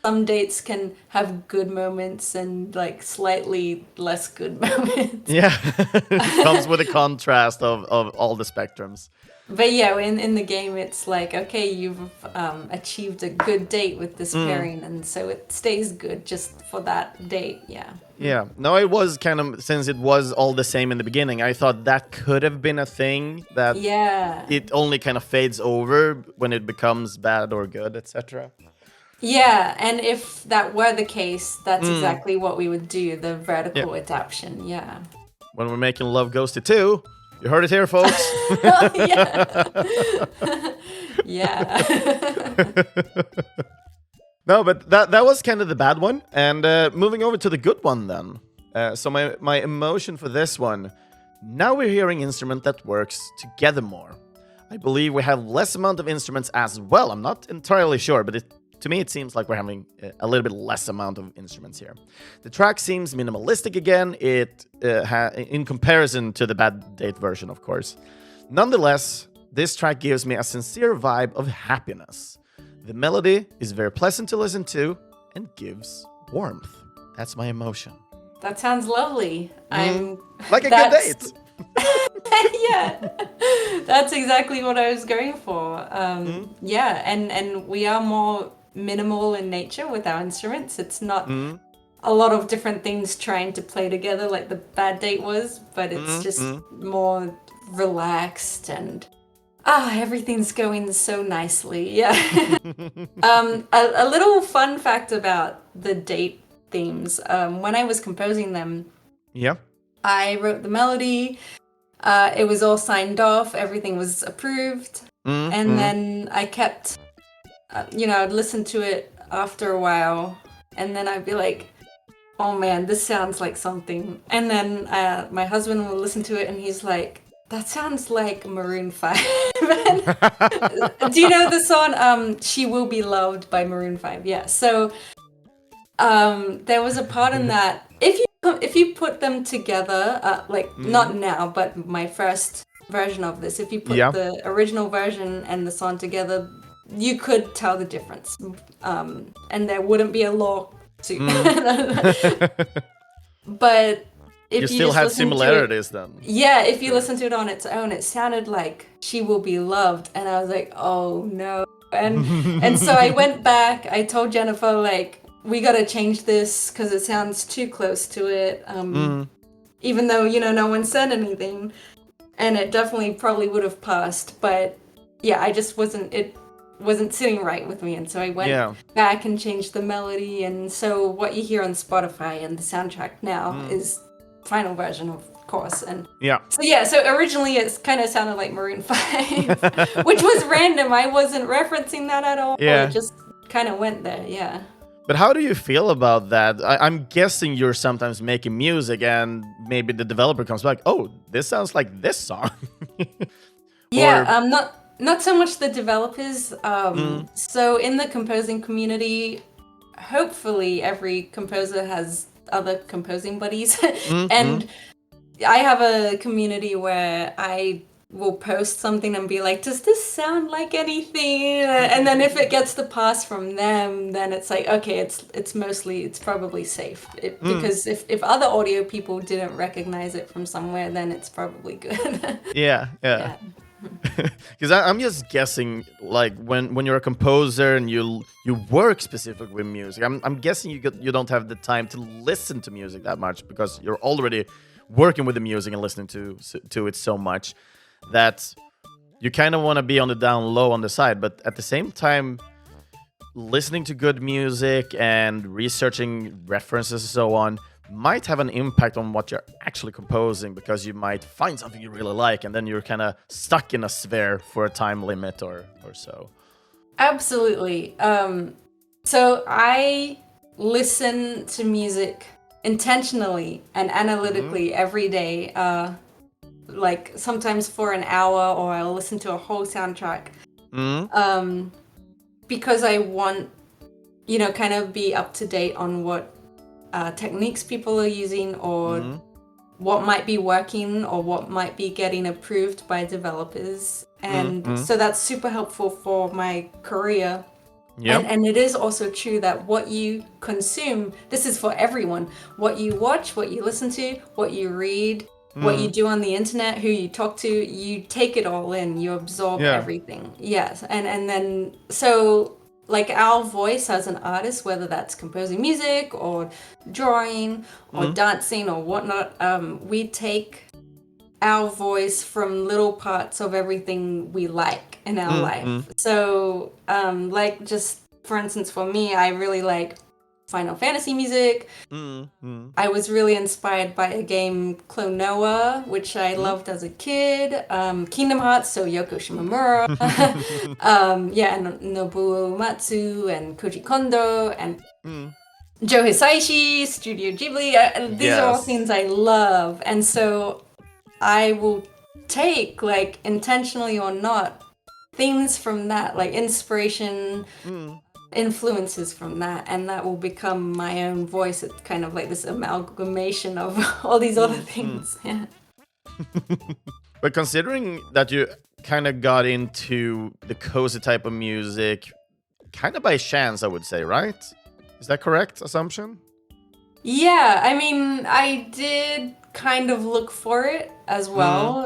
Some dates can have good moments and like slightly less good moments. Yeah, it comes with a contrast of all the spectrums. But yeah, in the game, it's like, okay, you've achieved a good date with this pairing, and so it stays good just for that date. Yeah. No, it was kind of, since it was all the same in the beginning, I thought that could have been a thing that it only kind of fades over when it becomes bad or good, etc. Yeah, and if that were the case, that's exactly what we would do, the vertical adaptation, When we're making Love Ghostie 2, you heard it here, folks. Yeah. No, but that was kind of the bad one. And moving over to the good one then. So my emotion for this one, now we're hearing instrument that works together more. I believe we have less amount of instruments as well. I'm not entirely sure, but to me, it seems like we're having a little bit less amount of instruments here. The track seems minimalistic again, in comparison to the Bad Date version, of course. Nonetheless, this track gives me a sincere vibe of happiness. The melody is very pleasant to listen to and gives warmth. That's my emotion. That sounds lovely. Like a good date. Yeah, that's exactly what I was going for. Yeah, and we are more minimal in nature with our instruments. It's not a lot of different things trying to play together like the Bad Date was, but it's just more relaxed and everything's going so nicely. Yeah. A little fun fact about the date themes. When I was composing them, I wrote the melody. It was all signed off. Everything was approved. And then I kept, I'd listen to it after a while. And then I'd be like, oh man, this sounds like something. And then my husband will listen to it and he's like, that sounds like Maroon 5. Do you know the song, She Will Be Loved by Maroon 5? Yeah. So there was a part in that. If you put them together, not now, but my first version of this, if you put the original version and the song together, you could tell the difference, and there wouldn't be a law to. But if You you still just had listen to it, similarities then. yeah, if you listen to it on its own, it sounded like She Will Be Loved, and I was like, oh no. And so I went back. I told Jennifer, like, we gotta change this because it sounds too close to it. Even though, no one said anything, and it definitely probably would have passed, but yeah, it wasn't sitting right with me, and so I went back and changed the melody, and so what you hear on Spotify and the soundtrack now is final version, of course, and so originally it kind of sounded like Maroon 5, which was random. I wasn't referencing that at all. It just kind of went there, yeah. But how do you feel about that? I'm guessing you're sometimes making music and maybe the developer comes back, oh, this sounds like this song. Not so much the developers. So in the composing community, hopefully every composer has other composing buddies. And I have a community where I will post something and be like, does this sound like anything? And then if it gets the pass from them, then it's like, okay, it's probably safe. Because if other audio people didn't recognize it from somewhere, then it's probably good. Yeah. Because I'm just guessing, like when you're a composer and you work specifically with music, I'm guessing you don't have the time to listen to music that much because you're already working with the music and listening to it so much that you kind of want to be on the down low on the side, but at the same time, listening to good music and researching references and so on might have an impact on what you're actually composing, because you might find something you really like and then you're kind of stuck in a sphere for a time limit or so. Absolutely. So I listen to music intentionally and analytically every day, like sometimes for an hour, or I'll listen to a whole soundtrack, because I want, kind of be up to date on what techniques people are using, or what might be working, or what might be getting approved by developers. And so that's super helpful for my career. Yep. And it is also true that what you consume, this is for everyone, what you watch, what you listen to, what you read, what you do on the internet, who you talk to, you take it all in, you absorb everything. Yes. And then, so like our voice as an artist, whether that's composing music or drawing or dancing or whatnot, we take our voice from little parts of everything we like in our life. So, like, just for instance, for me, I really like Final Fantasy music. I was really inspired by a game, Klonoa, which I loved as a kid. Kingdom Hearts, so Yoko Shimomura. Nobuo Uematsu and Koji Kondo and Joe Hisaishi, Studio Ghibli. These are all things I love. And so I will take, like, intentionally or not, things from that, like inspiration, influences from that, and that will become my own voice. It's kind of like this amalgamation of all these other things. Yeah. But considering that you kind of got into the cozy type of music kind of by chance, I would say, right? Is that correct assumption? Yeah, I mean, I did kind of look for it as well.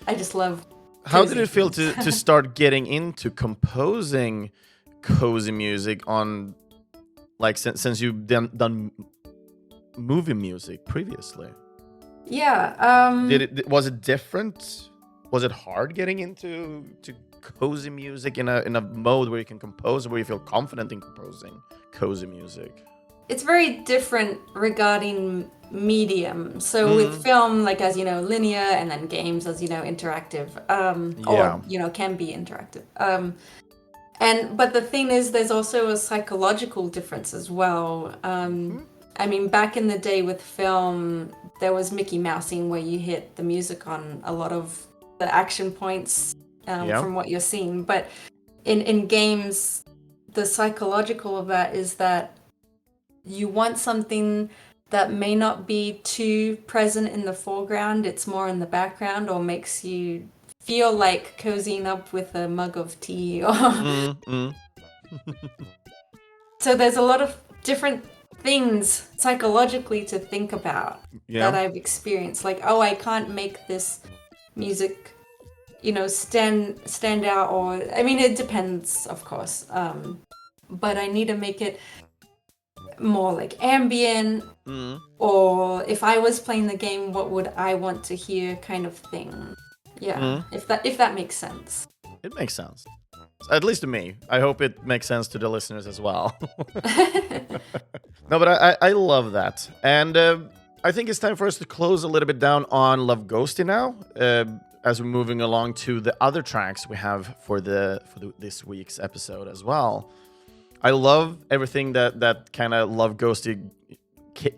I just love. How did it feel to start getting into composing cozy music on, like, since you've done movie music previously? Yeah. Was it different? Was it hard getting into cozy music in a mode where you can compose, where you feel confident in composing cozy music? It's very different regarding medium. So with film, like, as you know, linear, and then games, as you know, interactive, or can be interactive. But the thing is, there's also a psychological difference as well. I mean, back in the day with film, there was Mickey Mousing, where you hit the music on a lot of the action points from what you're seeing. But in games, the psychological of that is that you want something that may not be too present in the foreground. It's more in the background, or makes you feel like cozying up with a mug of tea. Or So there's a lot of different things psychologically to think about that I've experienced. Like, oh, I can't make this music, stand out. Or, I mean, it depends, of course. But I need to make it more like ambient, or if I was playing the game, what would I want to hear, kind of thing. Yeah, if that makes sense. It makes sense, at least to me. I hope it makes sense to the listeners as well. No, but I love that, and I think it's time for us to close a little bit down on Love Ghostie now, as we're moving along to the other tracks we have for this week's episode as well. I love everything that kind of Love Ghostie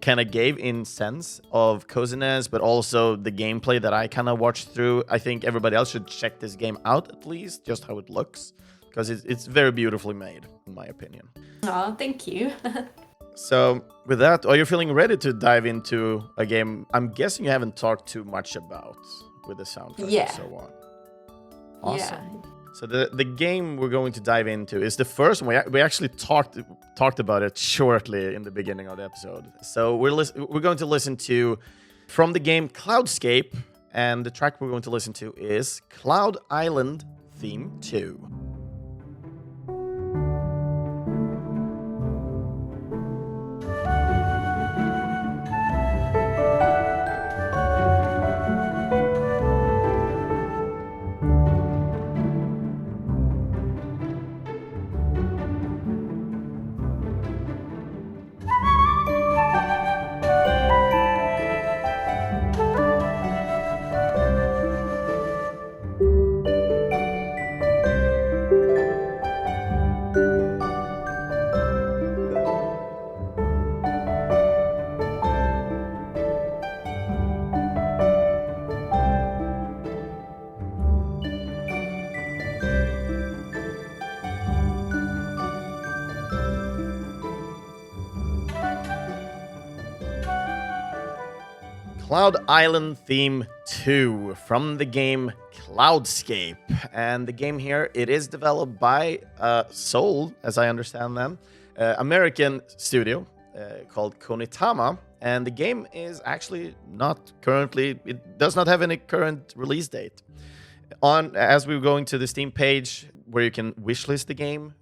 kind of gave in sense of coziness, but also the gameplay that I kind of watched through. I think everybody else should check this game out, at least, just how it looks, because it's very beautifully made, in my opinion. Oh, thank you. So, with that, are you feeling ready to dive into a game I'm guessing you haven't talked too much about with the soundtrack and so on? Awesome. Yeah. So the game we're going to dive into is the first one. We actually talked about it shortly in the beginning of the episode. So we're going to listen to from the game Cloudscape, and the track we're going to listen to is Cloud Island Theme 2. Cloud Island Theme 2 from the game Cloudscape. And the game here, it is developed by Seoul, as I understand them, American studio called Konitama. And the game is actually not currently, it does not have any current release date. As we're going to the Steam page where you can wishlist the game,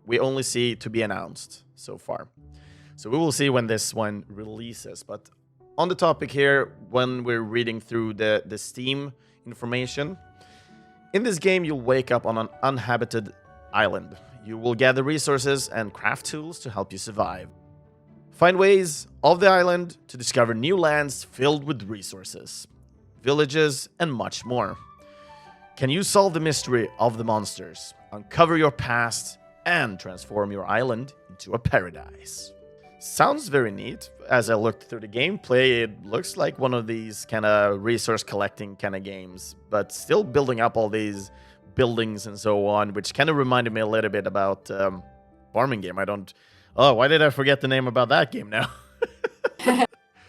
we only see to be announced so far. So we will see when this one releases. But on the topic here, when we're reading through the Steam information, in this game you'll wake up on an uninhabited island. You will gather resources and craft tools to help you survive. Find ways of the island to discover new lands filled with resources, villages, and much more. Can you solve the mystery of the monsters, uncover your past, and transform your island into a paradise? Sounds very neat. As I looked through the gameplay, it looks like one of these kind of resource collecting kind of games, but still building up all these buildings and so on, which kind of reminded me a little bit about farming game. Why did I forget the name about that game now?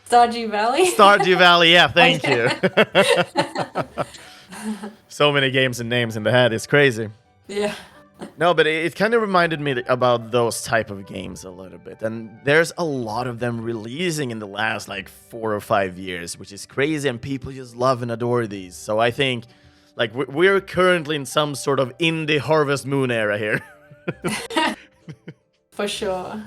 Stardew Valley? Stardew Valley, yeah, thank you. So many games and names in the head, it's crazy. Yeah. No, but it kind of reminded me about those type of games a little bit. And there's a lot of them releasing in the last 4 or 5 years, which is crazy. And people just love and adore these. So I think we're currently in some sort of indie Harvest Moon era here. For sure.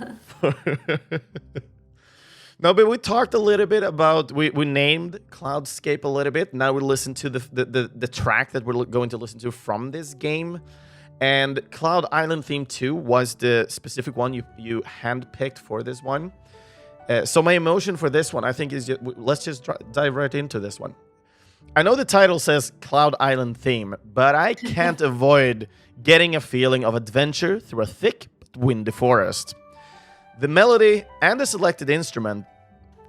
No, but we talked a little bit about, we named Cloudscape a little bit. Now we listen to the track that we're going to listen to from this game. And Cloud Island Theme 2 was the specific one you handpicked for this one. So my emotion for this one, I think, is let's just dive right into this one. I know the title says Cloud Island Theme, but I can't avoid getting a feeling of adventure through a thick but windy forest. The melody and the selected instrument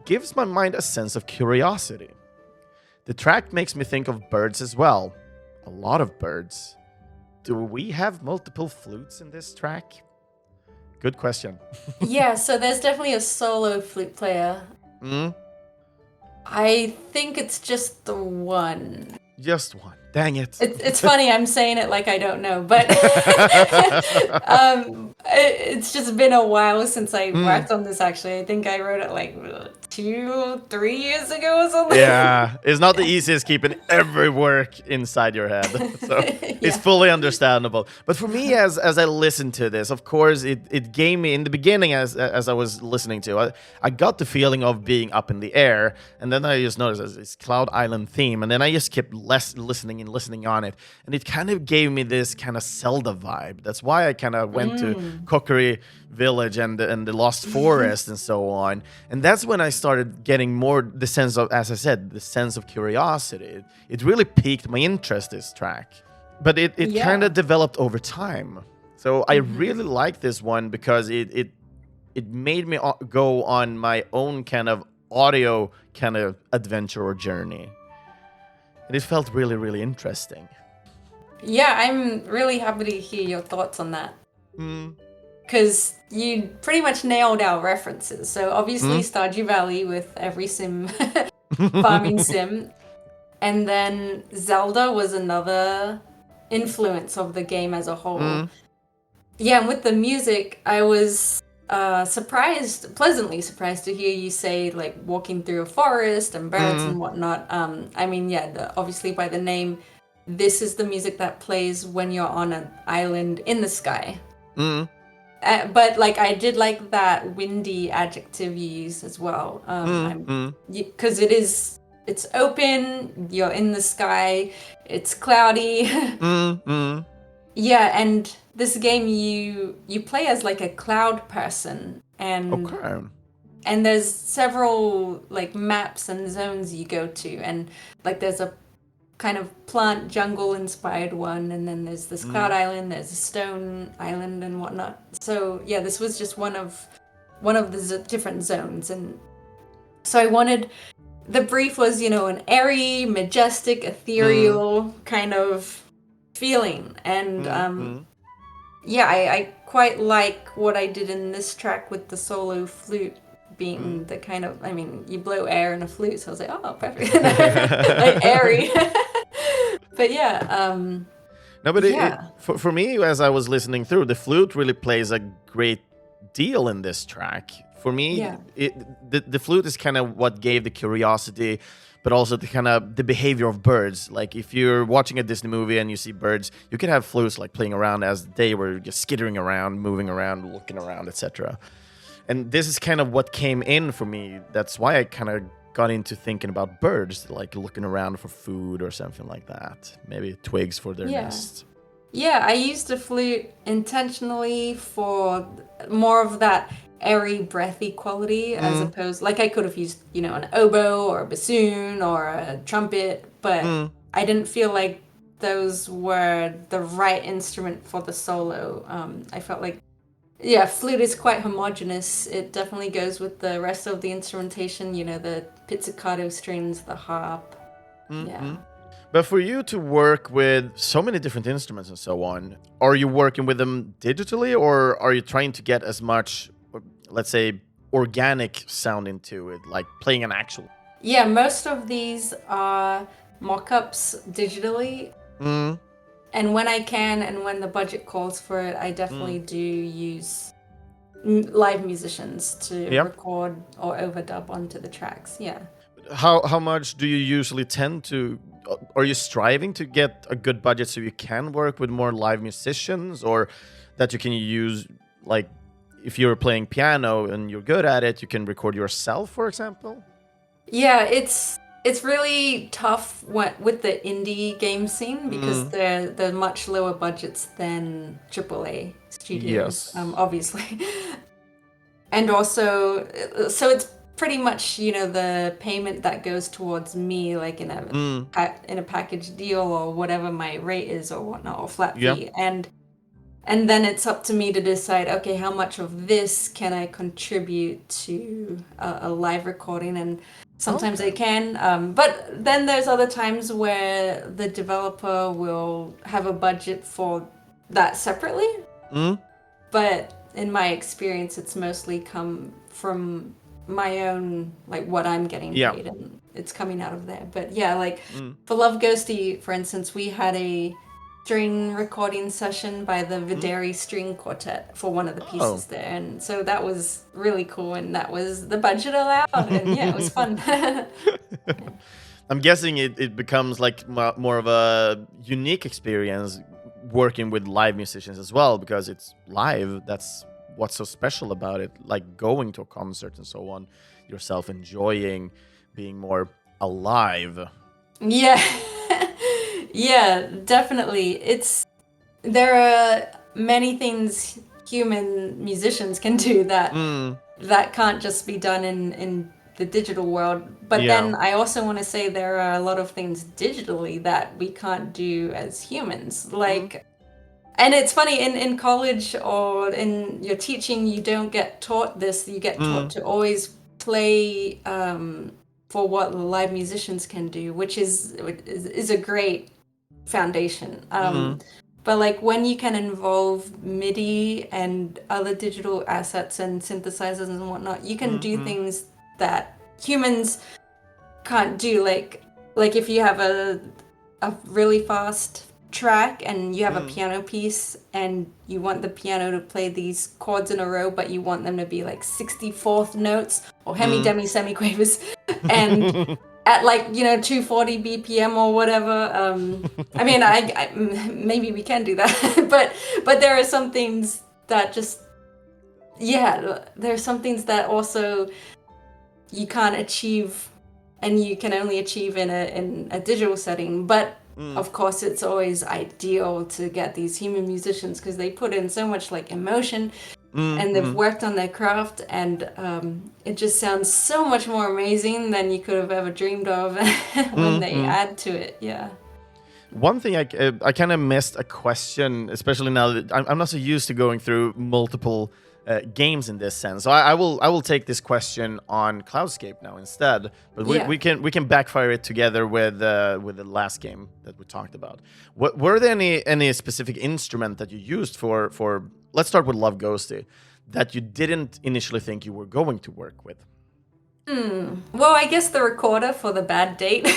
gives my mind a sense of curiosity. The track makes me think of birds as well. A lot of birds. Do we have multiple flutes in this track? Good question. Yeah, so there's definitely a solo flute player. I think it's just the one. Just one. Dang it. It's funny, I'm saying it like I don't know, but it's just been a while since I worked on this, actually. I think I wrote it like 2-3 years ago or something. Yeah, it's not the easiest keeping every work inside your head. So it's fully understandable. But for me, as I listened to this, of course, it gave me, in the beginning, as I was listening to, I got the feeling of being up in the air. And then I just noticed it's Cloud Island theme. And then I just kept listening on it. And it kind of gave me this kind of Zelda vibe. That's why I kind of went to Kokiri Village and the Lost Forest and so on. And that's when I started getting more the sense of, as I said, the sense of curiosity. It really piqued my interest, this track. But it kind of developed over time. So I really like this one because it made me go on my own kind of audio kind of adventure or journey. And it felt really, really interesting. Yeah, I'm really happy to hear your thoughts on that. Because you pretty much nailed our references. So obviously Stardew Valley with every sim, farming sim. And then Zelda was another influence of the game as a whole. Yeah, and with the music, I was pleasantly surprised to hear you say like walking through a forest and birds and whatnot. I mean, yeah, obviously by the name, this is the music that plays when you're on an island in the sky. But like I did like that windy adjective you used as well, because it's open, you're in the sky, it's cloudy. Yeah, and this game you play as like a cloud person, and and there's several like maps and zones you go to, and like there's a kind of plant jungle inspired one, and then there's this cloud island, there's a stone island and whatnot. So yeah, this was just one of the different zones, and so I wanted, the brief was, an airy, majestic, ethereal kind of feeling, and yeah, I quite like what I did in this track with the solo flute being the kind of, I mean, you blow air in a flute, so I was like, oh, perfect. Like airy. But yeah. No, but for me, as I was listening through, the flute really plays a great deal in this track. For me, the flute is kind of what gave the curiosity, but also the behavior of birds. Like if you're watching a Disney movie and you see birds, you can have flutes like playing around as they were just skittering around, moving around, looking around, etc. And this is kind of what came in for me. That's why I kind of got into thinking about birds, like looking around for food or something like that. Maybe twigs for their nests. Yeah, I used the flute intentionally for more of that airy, breathy quality, as opposed, like I could have used, an oboe or a bassoon or a trumpet, but I didn't feel like those were the right instrument for the solo. I felt like, flute is quite homogeneous. It definitely goes with the rest of the instrumentation, the pizzicato strings, the harp. But for you to work with so many different instruments and so on, are you working with them digitally, or are you trying to get as much, let's say, organic sound into it, like playing an actual? Yeah, most of these are mock-ups digitally. And when I can and when the budget calls for it, I definitely do use live musicians to record or overdub onto the tracks. Yeah. How much do you usually tend to? Are you striving to get a good budget so you can work with more live musicians, or that you can use, like, if you're playing piano and you're good at it, you can record yourself, for example? Yeah, it's really tough with the indie game scene because they're much lower budgets than AAA studios, obviously. And also, so it's pretty much, the payment that goes towards me, like in a package deal or whatever my rate is or whatnot, or flat fee. And then it's up to me to decide, okay, how much of this can I contribute to a live recording? And sometimes I can, but then there's other times where the developer will have a budget for that separately. But in my experience, it's mostly come from my own, like what I'm getting paid. it's coming out of there. But yeah, like for Love Ghostie, for instance, we had a string recording session by the Videri String Quartet for one of the pieces there, and so that was really cool, and that was the budget allowed, and yeah, it was fun. I'm guessing it becomes like more of a unique experience working with live musicians as well, because it's live. That's what's so special about it, like going to a concert and so on, yourself enjoying being more alive. Yeah. Yeah, definitely. There are many things human musicians can do that can't just be done in the digital world. But then I also want to say there are a lot of things digitally that we can't do as humans. Like, and it's funny, in college or in your teaching, you don't get taught this. You get taught to always play for what live musicians can do, which is a great foundation. But like when you can involve MIDI and other digital assets and synthesizers and whatnot, you can do things that humans can't do. Like if you have a really fast track and you have a piano piece and you want the piano to play these chords in a row, but you want them to be like 64th notes or hemi-demi semiquavers and at like 240 BPM or whatever. I mean, I maybe we can do that, but there are some things that just there are some things that also you can't achieve, and you can only achieve in a digital setting. But of course, it's always ideal to get these human musicians because they put in so much like emotion and they've worked on their craft, and it just sounds so much more amazing than you could have ever dreamed of when they add to it. Yeah. One thing I kind of missed a question, especially now that I'm not so used to going through multiple games in this sense. So I will take this question on Cloudscape now instead. But we can backfire it together with the last game that we talked about. Were there any specific instrument that you used for let's start with Love Ghostie that you didn't initially think you were going to work with? Well, I guess the recorder for the bad date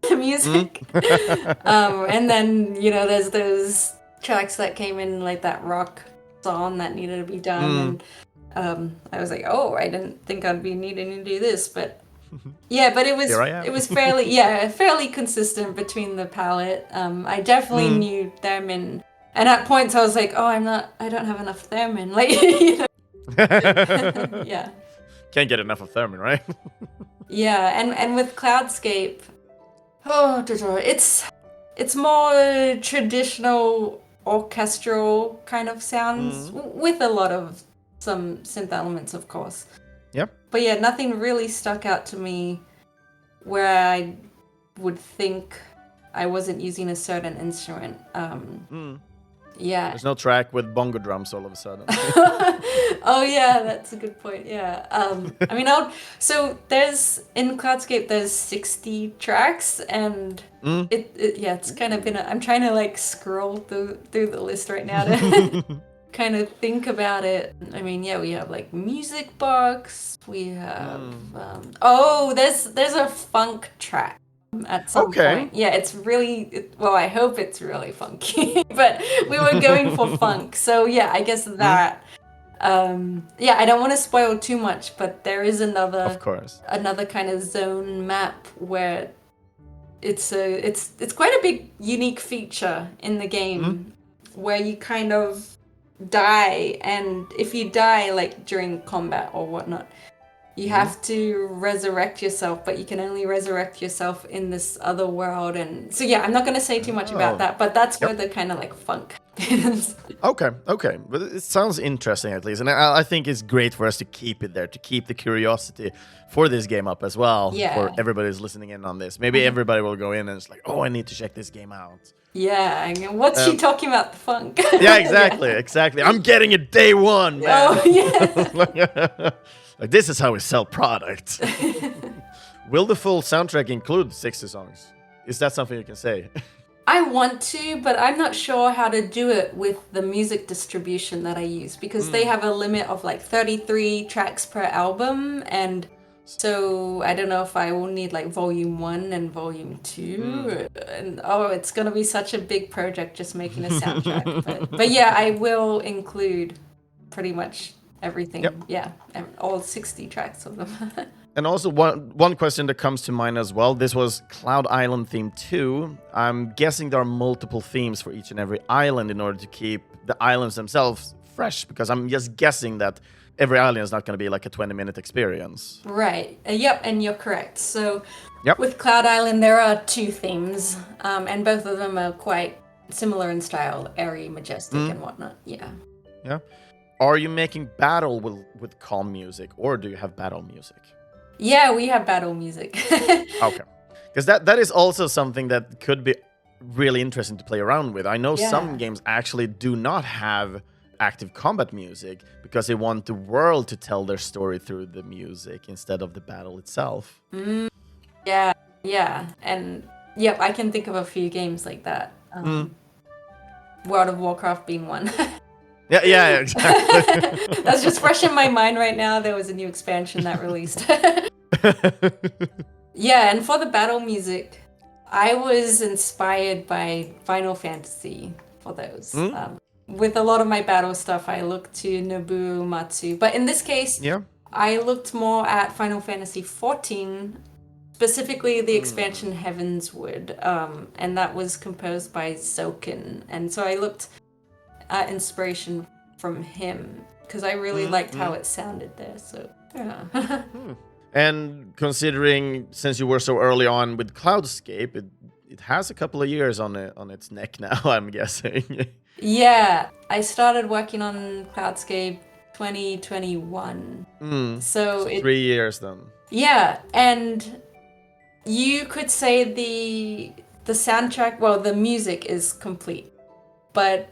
music. And then, there's those tracks that came in like that rock song that needed to be done. And I was like, oh, I didn't think I'd be needing to do this. But yeah, but it was fairly consistent between the palette. I definitely knew theremin. And at points I was like, oh, I don't have enough theremin. Like, yeah. Can't get enough of theremin, right? Yeah, and with Cloudscape, it's more traditional orchestral kind of sounds with a lot of some synth elements, of course. Yep. But yeah, nothing really stuck out to me where I would think I wasn't using a certain instrument. Yeah. There's no track with bongo drums all of a sudden. Oh yeah, that's a good point. Yeah. I mean, so there's in Cloudscape there's 60 tracks, and it's kind of been. I'm trying to like scroll through the list right now to kind of think about it. I mean, yeah, we have like music box. We have there's a funk track. At some point. Yeah, it's really, I hope it's really funky, but we were going for funk. So yeah, I guess that, I don't want to spoil too much, but there is another kind of zone map where it's quite a big unique feature in the game where you kind of die, and if you die like during combat or whatnot, you have to resurrect yourself, but you can only resurrect yourself in this other world. And so, yeah, I'm not going to say too much about that, but that's where the kind of like funk is. Okay. But it sounds interesting at least. And I think it's great for us to keep it there, to keep the curiosity for this game up as well. Yeah. For everybody who's listening in on this. Maybe everybody will go in and it's like, oh, I need to check this game out. Yeah, what's she talking about, the funk? Yeah, exactly. I'm getting it day one, man. Oh, yeah. Like, this is how we sell product. Will the full soundtrack include 60 songs? Is that something you can say? I want to, but I'm not sure how to do it with the music distribution that I use, because they have a limit of like 33 tracks per album, and So I don't know if I will need like volume 1 and volume 2. And it's gonna be such a big project just making a soundtrack. But yeah, I will include pretty much everything. Yep. Yeah, all 60 tracks of them. And also one question that comes to mind as well. This was Cloud Island theme 2. I'm guessing there are multiple themes for each and every island in order to keep the islands themselves fresh, because I'm just guessing that every island is not going to be like a 20-minute experience. Right. Yep, and you're correct. So Yep. with Cloud Island, there are 2 themes, and both of them are quite similar in style, airy, majestic, and whatnot. Yeah. Yeah. Are you making battle with calm music, or do you have battle music? Yeah, we have battle music. Okay. Because that is also something that could be really interesting to play around with. I know some games actually do not have active combat music because they want the world to tell their story through the music instead of the battle itself. Yeah. And yep, I can think of a few games like that. World of Warcraft being one. Yeah, exactly. That's just fresh in my mind right now. There was a new expansion that released. Yeah, and for the battle music, I was inspired by Final Fantasy for those. With a lot of my battle stuff, I looked to Nobuo Matsu. But in this case, I looked more at Final Fantasy XIV, specifically the expansion Heavensward, and that was composed by Soken. And so I looked at inspiration from him because I really liked how it sounded there. So yeah. And considering, since you were so early on with Cloudscape, it has a couple of years on its neck now, I'm guessing. Yeah, I started working on Cloudscape 2021. So 3 years then. Yeah, and you could say the soundtrack, well, the music is complete, but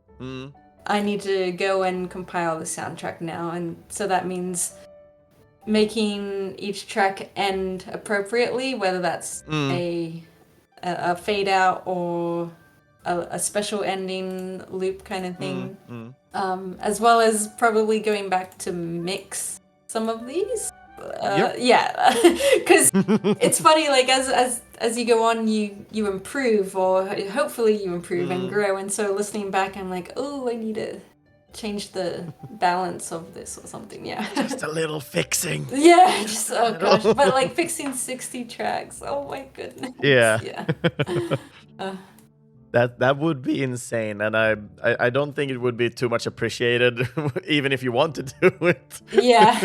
I need to go and compile the soundtrack now, and so that means making each track end appropriately, whether that's a fade out or a special ending loop kind of thing, as well as probably going back to mix some of these. Yeah, because it's funny, like as you go on, you improve, or hopefully you improve and grow. And so listening back, I'm like, oh, I need to change the balance of this or something. Yeah, just a little fixing. Yeah, just gosh, but like fixing 60 tracks. Oh my goodness. Yeah. That would be insane, and I don't think it would be too much appreciated, even if you want to do it. Yeah.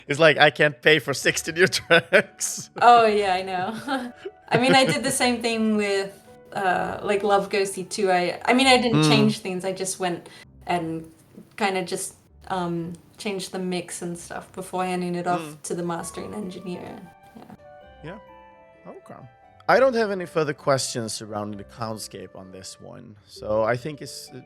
It's like, I can't pay for 60 new tracks. Oh yeah, I know. I mean, I did the same thing with like Love Ghostie too. I mean, I didn't change things. I just went and kind of just changed the mix and stuff before handing it off to the mastering engineer. Yeah. Okay. I don't have any further questions surrounding the Cloudscape on this one. So I think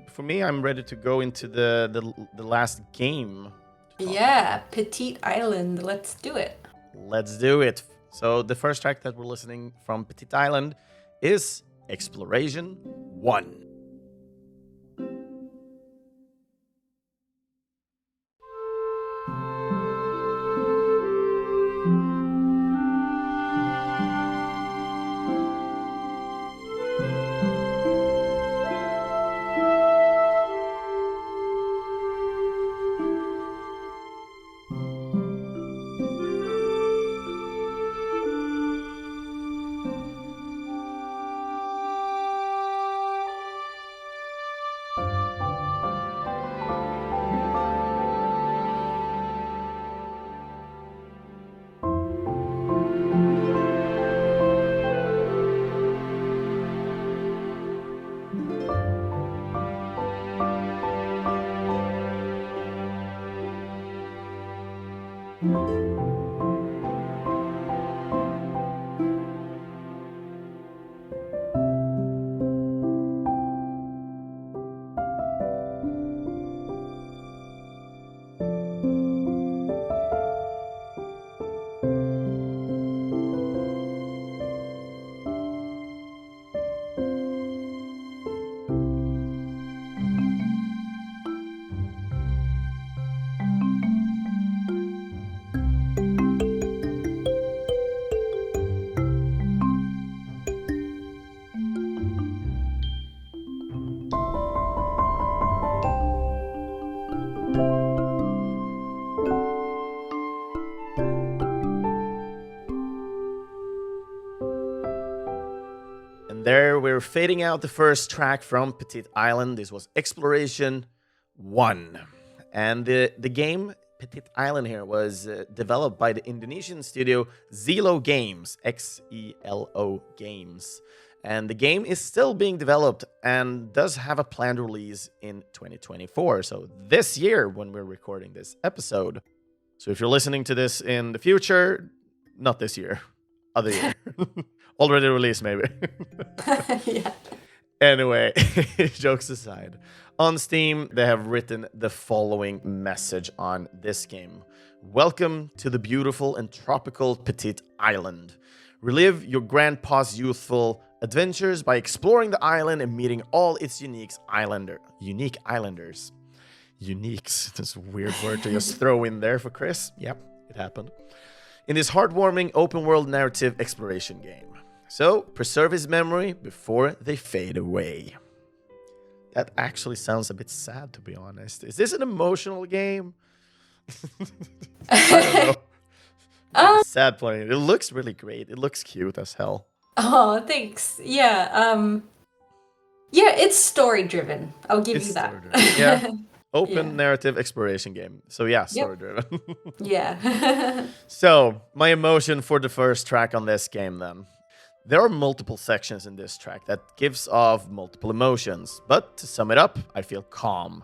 for me, I'm ready to go into the last game. Yeah, Petit Island. Let's do it. Let's do it. So the first track that we're listening from Petit Island is Exploration 1. we're fading out the first track from Petit Island. This was Exploration 1. And the game Petit Island here was developed by the Indonesian studio Xelo Games, Xelo Games. And the game is still being developed and does have a planned release in 2024. So this year when we're recording this episode. So if you're listening to this in the future, not this year, other year. Already released maybe. Yeah. Anyway, jokes aside. On Steam, they have written the following message on this game. Welcome to the beautiful and tropical Petit Island. Relive your grandpa's youthful adventures by exploring the island and meeting all its unique islanders. Uniques. That's a weird word to just throw in there for Chris. Yep, it happened. In this heartwarming open-world narrative exploration game. So, preserve his memory before they fade away. That actually sounds a bit sad, to be honest. Is this an emotional game? I don't know. Sad playing. It looks really great. It looks cute as hell. Oh, thanks. Yeah. Yeah, it's story driven. I'll give you that. Yeah. Open narrative exploration game. So yeah, story driven. Yeah. So, my emotion for the first track on this game then. There are multiple sections in this track that gives off multiple emotions, but to sum it up, I feel calm.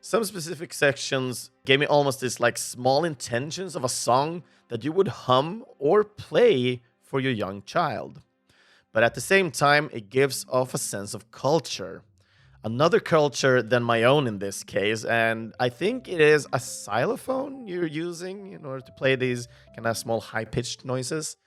Some specific sections gave me almost this like small intentions of a song that you would hum or play for your young child. But at the same time, it gives off a sense of culture. Another culture than my own in this case, and I think it is a xylophone you're using in order to play these kind of small high-pitched noises.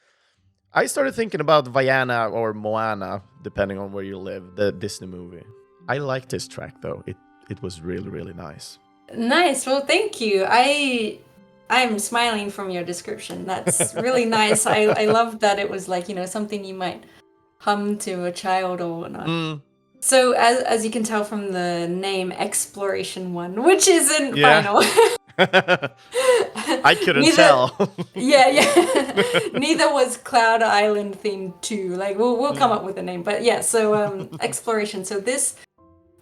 I started thinking about Vaiana or Moana, depending on where you live, the Disney movie. I like this track though. It was really, really nice. Nice. Well, thank you. I'm smiling from your description. That's really nice. I love that it was like, something you might hum to a child or whatnot. So as you can tell from the name Exploration 1, which isn't final. I couldn't tell. Yeah. Neither was Cloud Island Theme 2. Like we'll come up with a name. But yeah, so Exploration. So this,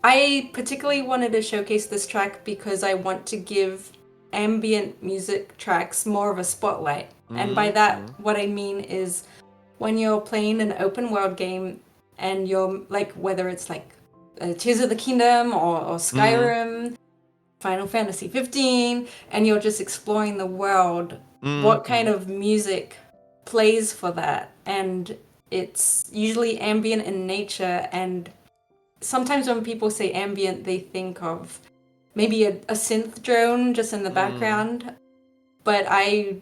I particularly wanted to showcase this track because I want to give ambient music tracks more of a spotlight. And by that, what I mean is when you're playing an open world game and you're like, whether it's like Tears of the Kingdom or Skyrim, Final Fantasy 15, and you're just exploring the world, what kind of music plays for that? And it's usually ambient in nature, and sometimes when people say ambient, they think of maybe a synth drone just in the background. But I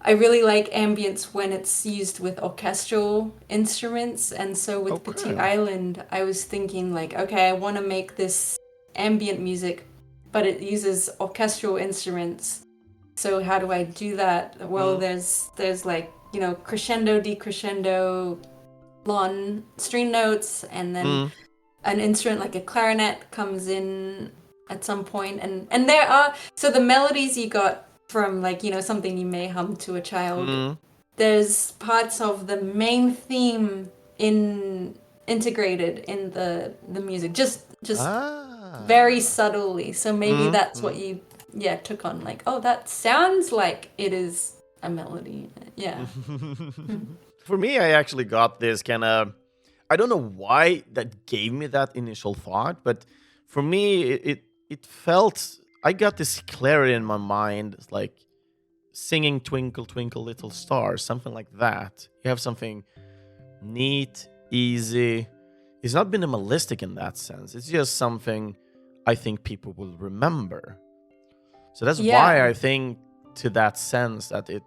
really like ambience when it's used with orchestral instruments. And so with Petit Island, I was thinking like, okay, I want to make this ambient music, but it uses orchestral instruments. So how do I do that? Well, there's like, crescendo, decrescendo, long string notes, and then an instrument like a clarinet comes in at some point. And there are, so the melodies you got from like, something you may hum to a child. There's parts of the main theme integrated in the music, just very subtly. So maybe that's what you took on, like, oh, that sounds like it is a melody. Yeah. For me, I actually got this kind of, I don't know why that gave me that initial thought, but for me, it felt, I got this clarity in my mind. It's like singing Twinkle, Twinkle, Little Star, something like that. You have something neat, easy. It's not minimalistic in that sense. It's just something I think people will remember. So that's why I think to that sense that it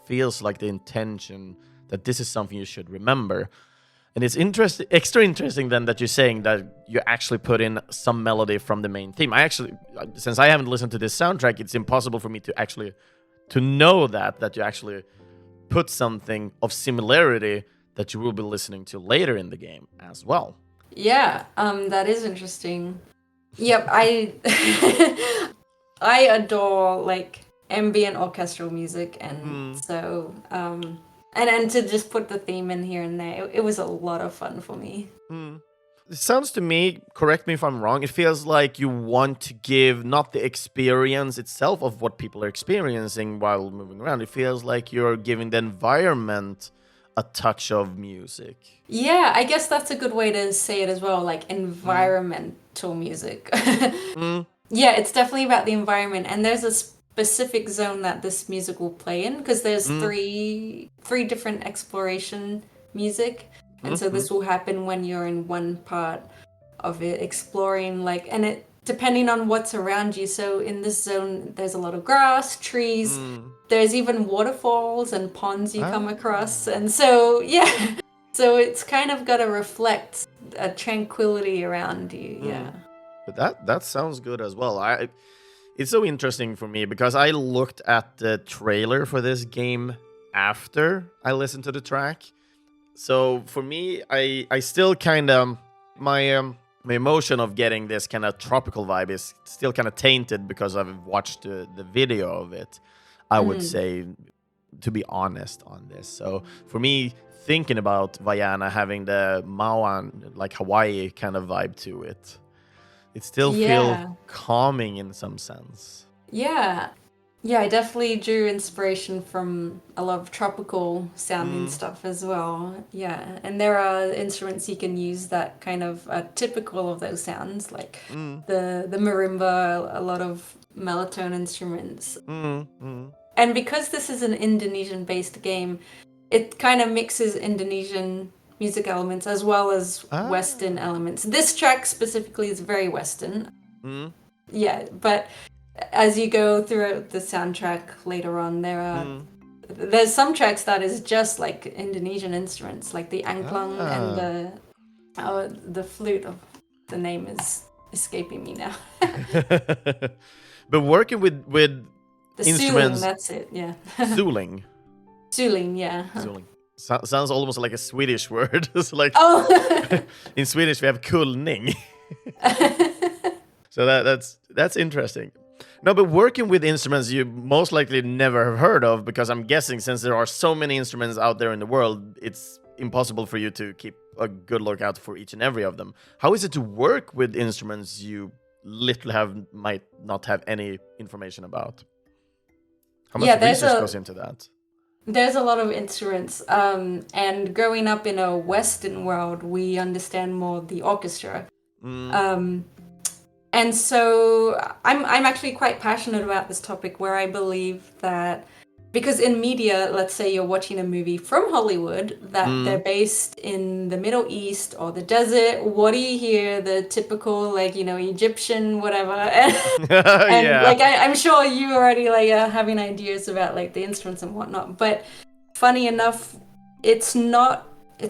feels like the intention that this is something you should remember. And it's extra interesting then that you're saying that you actually put in some melody from the main theme. I actually, since I haven't listened to this soundtrack, it's impossible for me to know that you actually put something of similarity that you will be listening to later in the game as well. Yeah, that is interesting. Yep, I adore like ambient orchestral music, and so And to just put the theme in here and there, it was a lot of fun for me. It sounds to me, correct me if I'm wrong, it feels like you want to give not the experience itself of what people are experiencing while moving around. It feels like you're giving the environment a touch of music. Yeah, I guess that's a good way to say it as well, like environmental music. Yeah, it's definitely about the environment, and there's a specific zone that this music will play in because there's three different exploration music. And so this will happen when you're in one part of it, exploring, like, and it depending on what's around you. So in this zone, there's a lot of grass, trees, there's even waterfalls and ponds you come across. And so, yeah, so it's kind of got to reflect a tranquility around you, yeah. But that sounds good as well. It's so interesting for me because I looked at the trailer for this game after I listened to the track. So for me, I still kind of my emotion of getting this kind of tropical vibe is still kind of tainted because I've watched the video of it. I would say, to be honest on this. So for me, thinking about Vaiana having the Maui, like Hawaii kind of vibe to it, it still feels calming in some sense. Yeah. Yeah, I definitely drew inspiration from a lot of tropical sounding stuff as well. Yeah, and there are instruments you can use that kind of are typical of those sounds, like the marimba, a lot of melotone instruments. And because this is an Indonesian-based game, it kind of mixes Indonesian music elements as well as Western elements. This track specifically is very Western. Yeah, but as you go throughout the soundtrack later on, there's some tracks that is just like Indonesian instruments, like the angklung and the flute. Of the name is escaping me now. But working with the instruments, suling, that's it. Yeah. suling. Suling, yeah. Suling. Sounds almost like a Swedish word. It's like in Swedish we have kulning. So that's interesting. No, but working with instruments you most likely never have heard of, because I'm guessing since there are so many instruments out there in the world, it's impossible for you to keep a good lookout for each and every of them. How is it to work with instruments you literally might not have any information about? How much research goes into that? There's a lot of instruments, and growing up in a Western world, we understand more the orchestra. And so I'm actually quite passionate about this topic, where I believe that because in media, let's say you're watching a movie from Hollywood, that they're based in the Middle East or the desert, what do you hear? The typical, like, you know, Egyptian, whatever. And like, I'm sure you already like are having ideas about like the instruments and whatnot. But funny enough, it's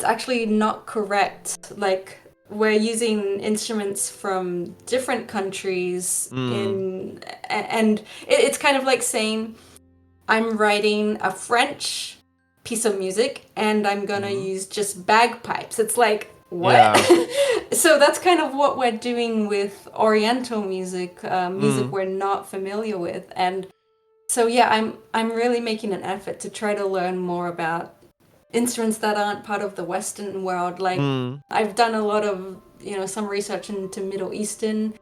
actually not correct. Like, we're using instruments from different countries and it's kind of like saying I'm writing a French piece of music and I'm gonna use just bagpipes. It's like, what? Yeah. So that's kind of what we're doing with Oriental music, music we're not familiar with. And so yeah, I'm really making an effort to try to learn more about instruments that aren't part of the Western world. Like I've done a lot of, you know, some research into Middle Eastern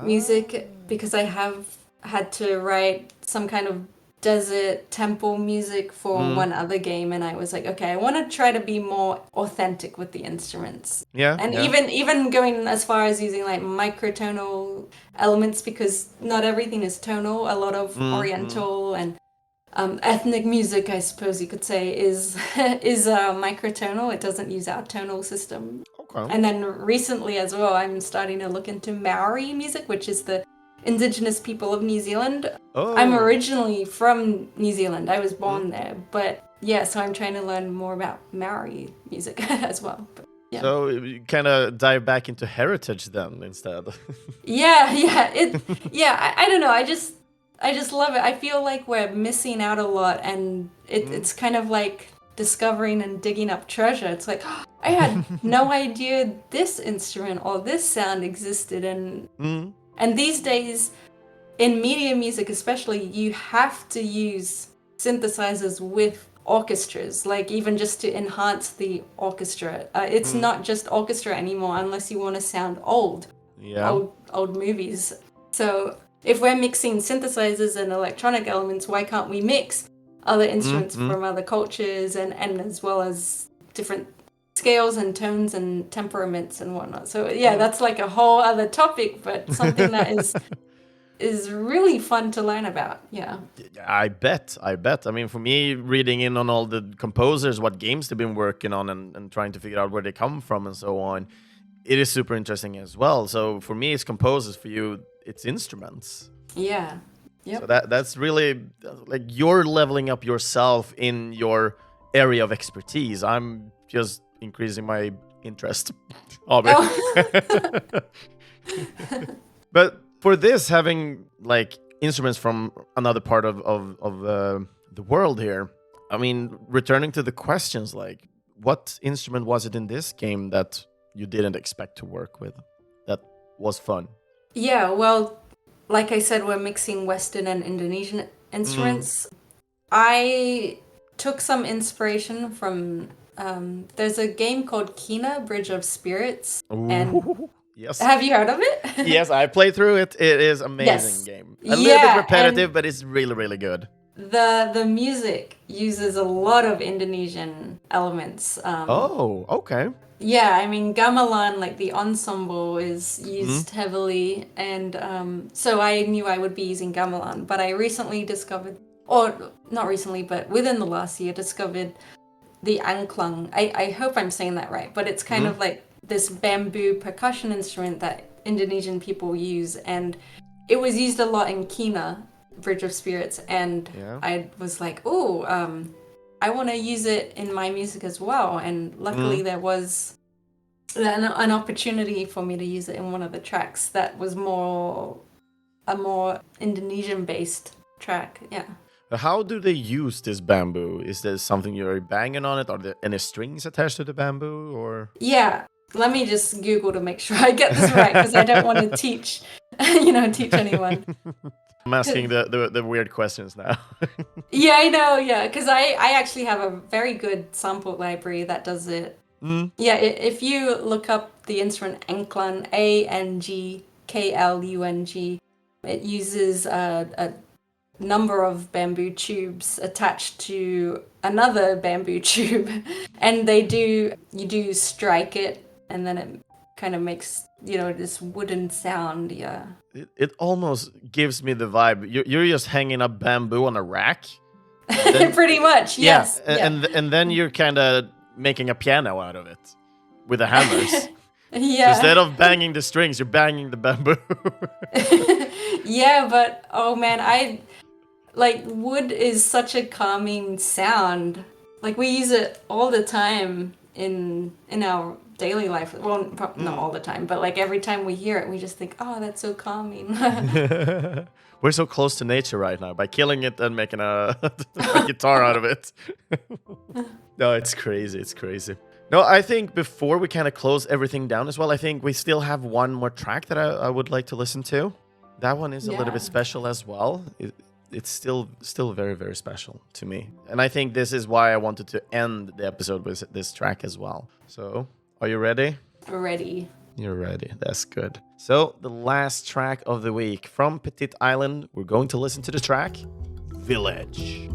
music, because I have had to write some kind of desert temple music for one other game, and I was like, okay, I want to try to be more authentic with the instruments. And even going as far as using like microtonal elements, because not everything is tonal. A lot of Oriental and ethnic music, I suppose you could say, is microtonal. It doesn't use our tonal system. Okay. And then recently as well, I'm starting to look into Maori music, which is the indigenous people of New Zealand. Oh. I'm originally from New Zealand. I was born there. But yeah, so I'm trying to learn more about Maori music as well. But, yeah. So you kind of dive back into heritage then instead. I don't know. I just love it. I feel like we're missing out a lot, and it's kind of like discovering and digging up treasure. It's like, oh, I had no idea this instrument or this sound existed. And these days, in media music especially, you have to use synthesizers with orchestras, like even just to enhance the orchestra. It's not just orchestra anymore unless you want to sound old. Yeah. Old movies. So if we're mixing synthesizers and electronic elements, why can't we mix other instruments from other cultures and as well as different scales and tones and temperaments and whatnot? So yeah, that's like a whole other topic, but something that is really fun to learn about. Yeah. I bet. I mean, for me, reading in on all the composers, what games they've been working on, and trying to figure out where they come from and so on, it is super interesting as well. So for me, it's composers. For you, it's instruments. Yeah. Yep. So that's really like you're leveling up yourself in your area of expertise. I'm just increasing my interest. But for this, having like instruments from another part of the world here, I mean, returning to the questions, like what instrument was it in this game that you didn't expect to work with that was fun? Yeah, well, like I said, we're mixing Western and Indonesian instruments. I took some inspiration from, there's a game called Kina, Bridge of Spirits. Ooh. And Yes. have you heard of it? Yes, I played through it. It is amazing game. A little bit repetitive, but it's really, really good. The music uses a lot of Indonesian elements. Oh, okay. Yeah, I mean, gamelan, like the ensemble, is used heavily, and so I knew I would be using gamelan. But I recently discovered, or not recently, but within the last year, discovered the angklang. I hope I'm saying that right, but it's kind of like this bamboo percussion instrument that Indonesian people use, and it was used a lot in Kina, Bridge of Spirits, and I was like, oh, I want to use it in my music as well, and luckily there was an opportunity for me to use it in one of the tracks that was a more Indonesian-based track, yeah. How do they use this bamboo? Is there something you're banging on it? Are there any strings attached to the bamboo, or? Yeah, let me just Google to make sure I get this right, because I don't want to teach anyone. I'm asking the weird questions now. Yeah, I know, yeah, because I actually have a very good sample library that does it. Yeah, if you look up the instrument angklang, ANGKLUNG, it uses a number of bamboo tubes attached to another bamboo tube, and you do strike it, and then it kind of makes this wooden sound. Yeah, it almost gives me the vibe you're just hanging up bamboo on a rack. Then, pretty much, yes. Yeah, and then you're kind of making a piano out of it with the hammers. Yeah. So instead of banging the strings, you're banging the bamboo. Yeah, but oh man, wood is such a calming sound. Like we use it all the time in our daily life. Well, not all the time, but like every time we hear it, we just think, oh, that's so calming. We're so close to nature right now by killing it and making a guitar out of it. No, it's crazy. It's crazy. No, I think before we kind of close everything down as well, I think we still have one more track that I would like to listen to. That one is a little bit special as well. It's still very, very special to me. And I think this is why I wanted to end the episode with this track as well. So, are you ready? Ready. You're ready. That's good. So, the last track of the week from Petit Island, we're going to listen to the track Village.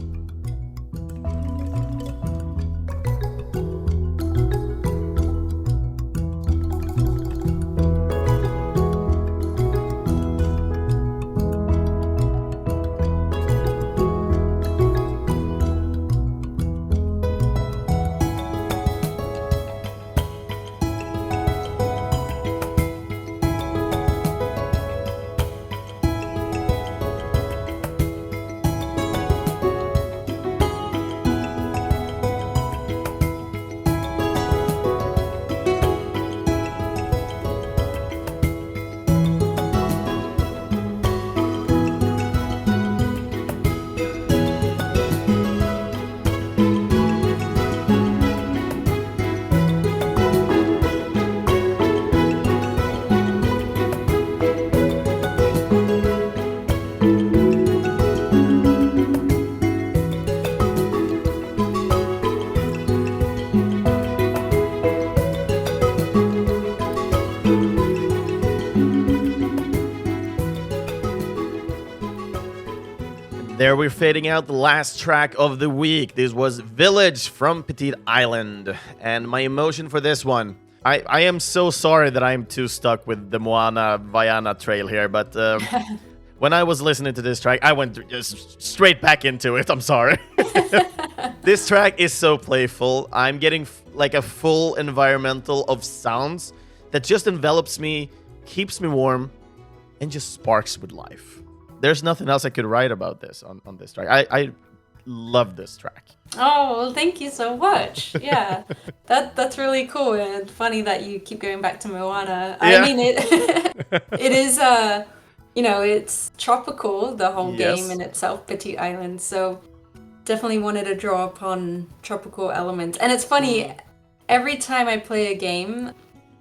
There we're fading out the last track of the week. This was Village from Petit Island. And my emotion for this one, I am so sorry that I'm too stuck with the Moana Vaiana trail here, but when I was listening to this track, I went just straight back into it. I'm sorry. This track is so playful. I'm getting like a full environmental of sounds that just envelops me, keeps me warm, and just sparks with life. There's nothing else I could write about this on this track. I love this track. Oh, well, thank you so much. Yeah, that's really cool, and funny that you keep going back to Moana. Yeah. I mean, it is it's tropical, the whole game in itself, Petit Island. So definitely wanted to draw upon tropical elements. And it's funny, every time I play a game,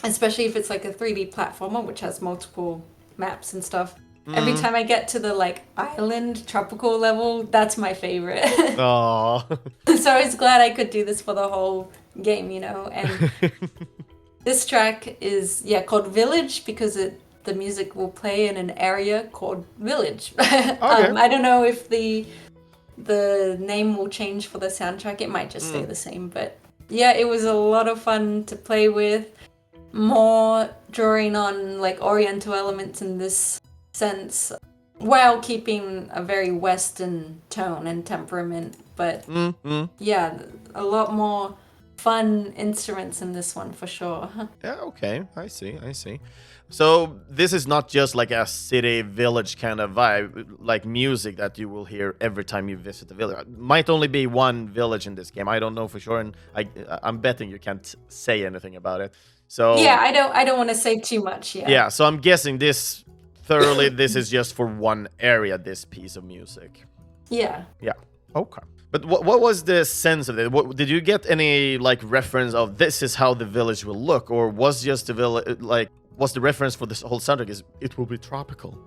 especially if it's like a 3D platformer, which has multiple maps and stuff. Every time I get to the like island tropical level, that's my favorite. Aww. So I was glad I could do this for the whole game, and this track is called Village because the music will play in an area called Village. Okay. I don't know if the name will change for the soundtrack. It might just stay the same, but yeah, it was a lot of fun to play with. More drawing on like Oriental elements in this sense, while keeping a very Western tone and temperament. But yeah, a lot more fun instruments in this one for sure. Yeah, okay. I see. So this is not just like a city village kind of vibe, like music that you will hear every time you visit the village. Might only be one village in this game. I don't know for sure, and I'm betting you can't say anything about it. So yeah, I don't want to say too much. Yeah, so I'm guessing this is just for one area, this piece of music. Yeah. Yeah. Okay. But what was the sense of it? Did you get any like reference of this is how the village will look, or was just the village like was the reference for this whole soundtrack is it will be tropical?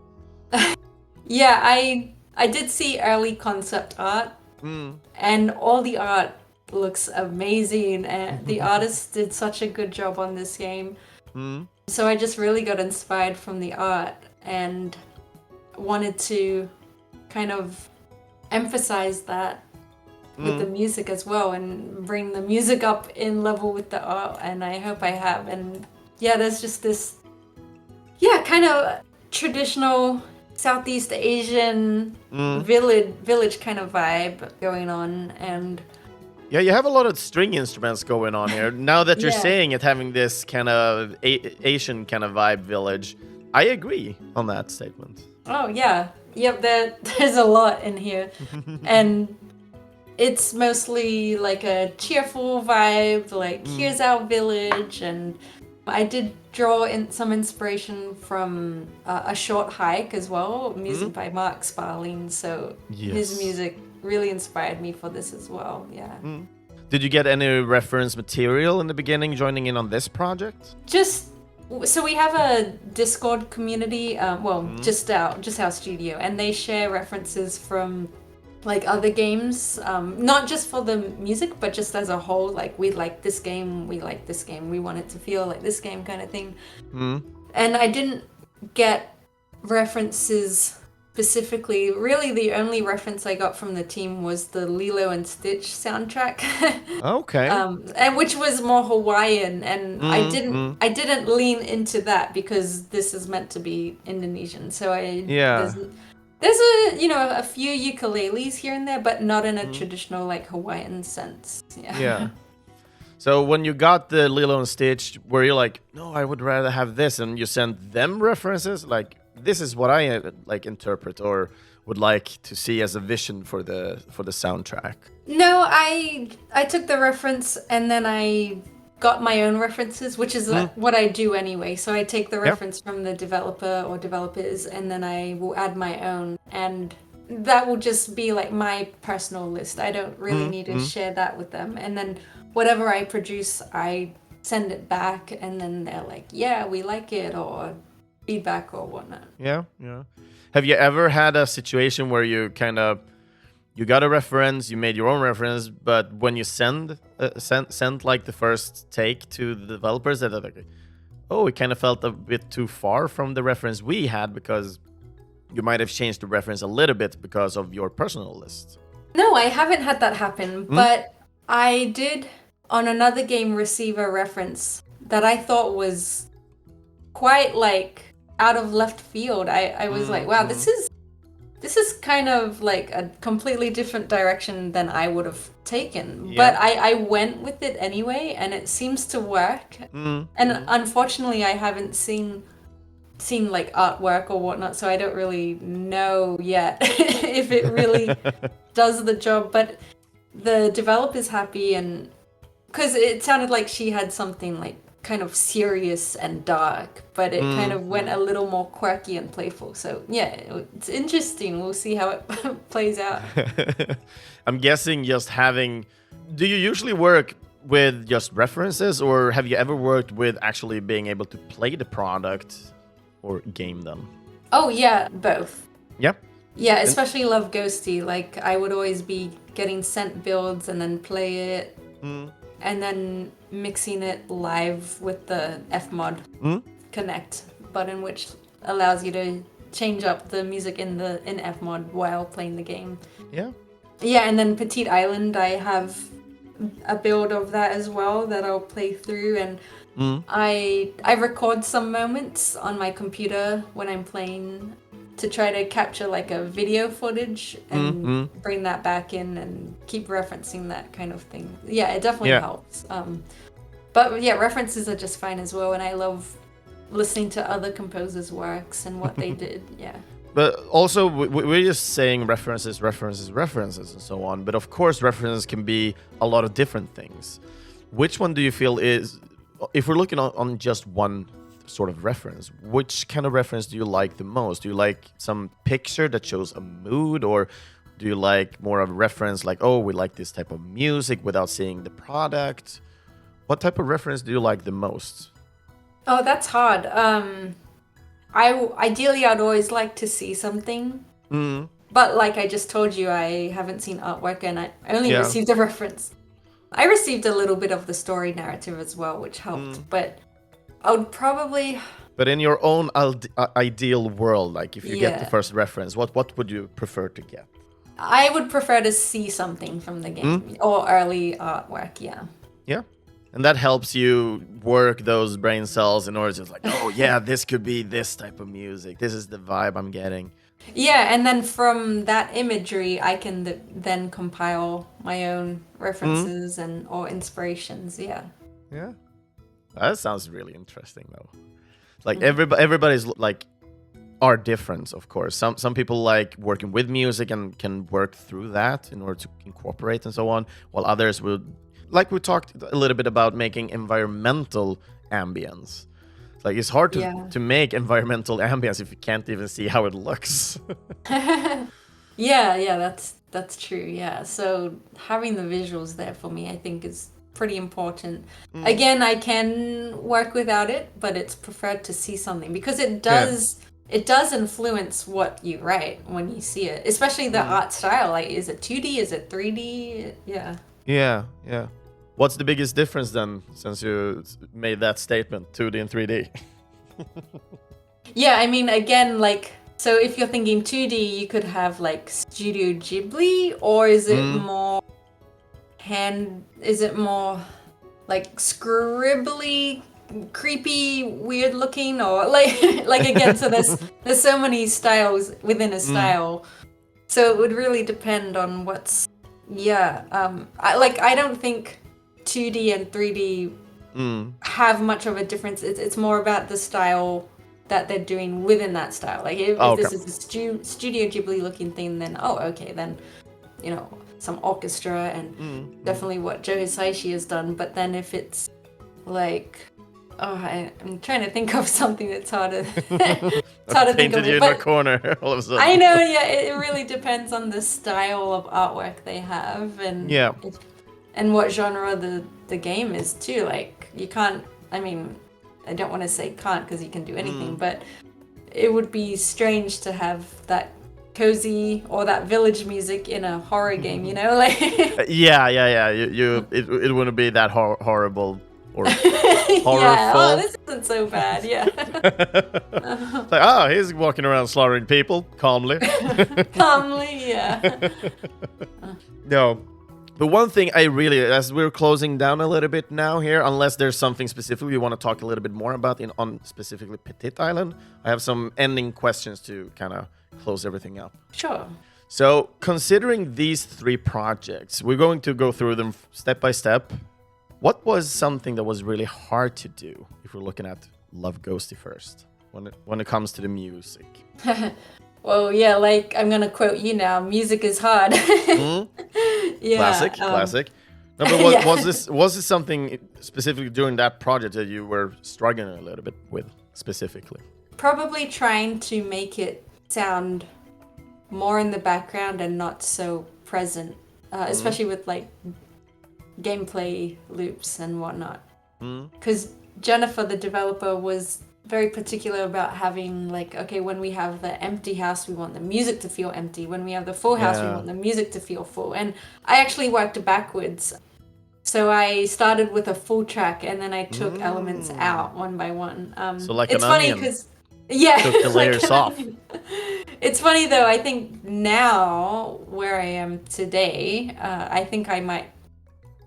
Yeah, I did see early concept art, and all the art looks amazing, and the artist did such a good job on this game. So I just really got inspired from the art and wanted to kind of emphasize that with the music as well and bring the music up in level with the art, and I hope I have. And yeah, there's just this kind of traditional Southeast Asian village kind of vibe going on. And yeah, you have a lot of string instruments going on here. Now that you're saying it, having this kind of Asian kind of vibe village, I agree on that statement. Oh, yeah. Yep, there's a lot in here. And it's mostly like a cheerful vibe, like here's our village. And I did draw in some inspiration from A Short Hike as well, music by Mark Sparling. So his music really inspired me for this as well. Yeah. Did you get any reference material in the beginning joining in on this project? So we have a Discord community, just our studio, and they share references from like other games, not just for the music, but just as a whole. Like we like this game, we want it to feel like this game kind of thing. And I didn't get references specifically. Really, the only reference I got from the team was the Lilo and Stitch soundtrack. Okay. And which was more Hawaiian, and I didn't lean into that because this is meant to be Indonesian. So there's a few ukuleles here and there, but not in a traditional like Hawaiian sense. Yeah. So when you got the Lilo and Stitch, were you like, no, I would rather have this, and you sent them references like, this is what I like interpret or would like to see as a vision for the soundtrack? No, I took the reference and then I got my own references, which is what I do anyway. So I take the reference from the developer or developers, and then I will add my own, and that will just be like my personal list. I don't really need to share that with them. And then whatever I produce, I send it back, and then they're like, yeah, we like it, or feedback or whatnot. Yeah. Have you ever had a situation where you kind of you got a reference, you made your own reference, but when you sent like the first take to the developers, that like, oh, it kind of felt a bit too far from the reference we had because you might have changed the reference a little bit because of your personal list. No, I haven't had that happen, but I did on another game receive a reference that I thought was quite like out of left field. I was like, wow, this is kind of like a completely different direction than I would have taken. But I went with it anyway, and it seems to work. And unfortunately, I haven't seen like artwork or whatnot, so I don't really know yet if it really does the job. But the developer's happy, and because it sounded like she had something like kind of serious and dark, but it kind of went a little more quirky and playful. So yeah, it's interesting. We'll see how it plays out. I'm guessing just having... Do you usually work with just references, or have you ever worked with actually being able to play the product or game them? Oh yeah, both. Yep. Yeah, especially love Ghostie. Like I would always be getting sent builds and then play it. And then mixing it live with the Fmod Connect button, which allows you to change up the music in Fmod while playing the game. Yeah. Yeah, and then Petit Island, I have a build of that as well that I'll play through, and I record some moments on my computer when I'm playing to try to capture like a video footage and bring that back in and keep referencing that kind of thing. Yeah, it definitely helps. But yeah, references are just fine as well, and I love listening to other composers' works and what they did. Yeah. But also, we're just saying references, and so on. But of course, references can be a lot of different things. Which one do you feel is, if we're looking on just one sort of reference, which kind of reference do you like the most? Do you like some picture that shows a mood, or do you like more of a reference like, oh, we like this type of music without seeing the product? What type of reference do you like the most? Oh, that's hard. Ideally, I'd always like to see something. But like I just told you, I haven't seen artwork, and I only received a reference. I received a little bit of the story narrative as well, which helped, but I would probably... But in your own ideal world, like if you get the first reference, what would you prefer to get? I would prefer to see something from the game, or early artwork, yeah. Yeah. And that helps you work those brain cells in order to like, oh yeah, this could be this type of music. This is the vibe I'm getting. Yeah, and then from that imagery, I can then compile my own references and or inspirations, yeah. Yeah. That sounds really interesting, though. Like everybody's like are different, of course. Some people like working with music and can work through that in order to incorporate and so on, while others would, like we talked a little bit about, making environmental ambience. Like it's hard to make environmental ambience if you can't even see how it looks. yeah, that's true. Yeah, so having the visuals there for me, I think, is pretty important. Again, I can work without it, but it's preferred to see something, because it does influence what you write when you see it, especially the art style. Like, is it 2D, is it 3D? Yeah. What's the biggest difference then, since you made that statement, 2D and 3D? Yeah, I mean, again, like, so if you're thinking 2D, you could have like Studio Ghibli, or is it more like scribbly, creepy, weird looking, or like again, so there's so many styles within a style, so it would really depend on what's I don't think 2D and 3D have much of a difference. It's more about the style that they're doing within that style. Like if this is a Studio Ghibli looking thing, then then some orchestra and definitely what Joe Hisaishi has done. But then if it's like, I'm trying to think of something that's hard to think of. Painted you in a corner all of a sudden. I know, yeah. It really depends on the style of artwork they have, and and what genre the game is too. Like you can't. I mean, I don't want to say can't, because you can do anything, but it would be strange to have that cozy or that village music in a horror game, like it wouldn't be that horrible or horrorful. Yeah, oh, this isn't so bad, yeah. It's like, he's walking around slaughtering people calmly. Calmly, yeah. No. But one thing I really, as we're closing down a little bit now here, unless there's something specific you want to talk a little bit more about on specifically Petit Island, I have some ending questions to kind of close everything up. Sure. So, considering these 3 projects, we're going to go through them step by step. What was something that was really hard to do, if we're looking at Love Ghostie first, when it comes to the music? Well, yeah, like I'm gonna quote you now. Music is hard. Yeah, classic. No, but was this something specifically during that project that you were struggling a little bit with specifically? Probably trying to make it sound more in the background and not so present, especially with like gameplay loops and whatnot. Because Jennifer, the developer, was very particular about having like, okay, when we have the empty house, we want the music to feel empty. When we have the full house, we want the music to feel full. And I actually worked backwards. So I started with a full track and then I took elements out one by one. So like it's an funny onion. because took the layers off. It's funny though. I think now where I am today, I think I might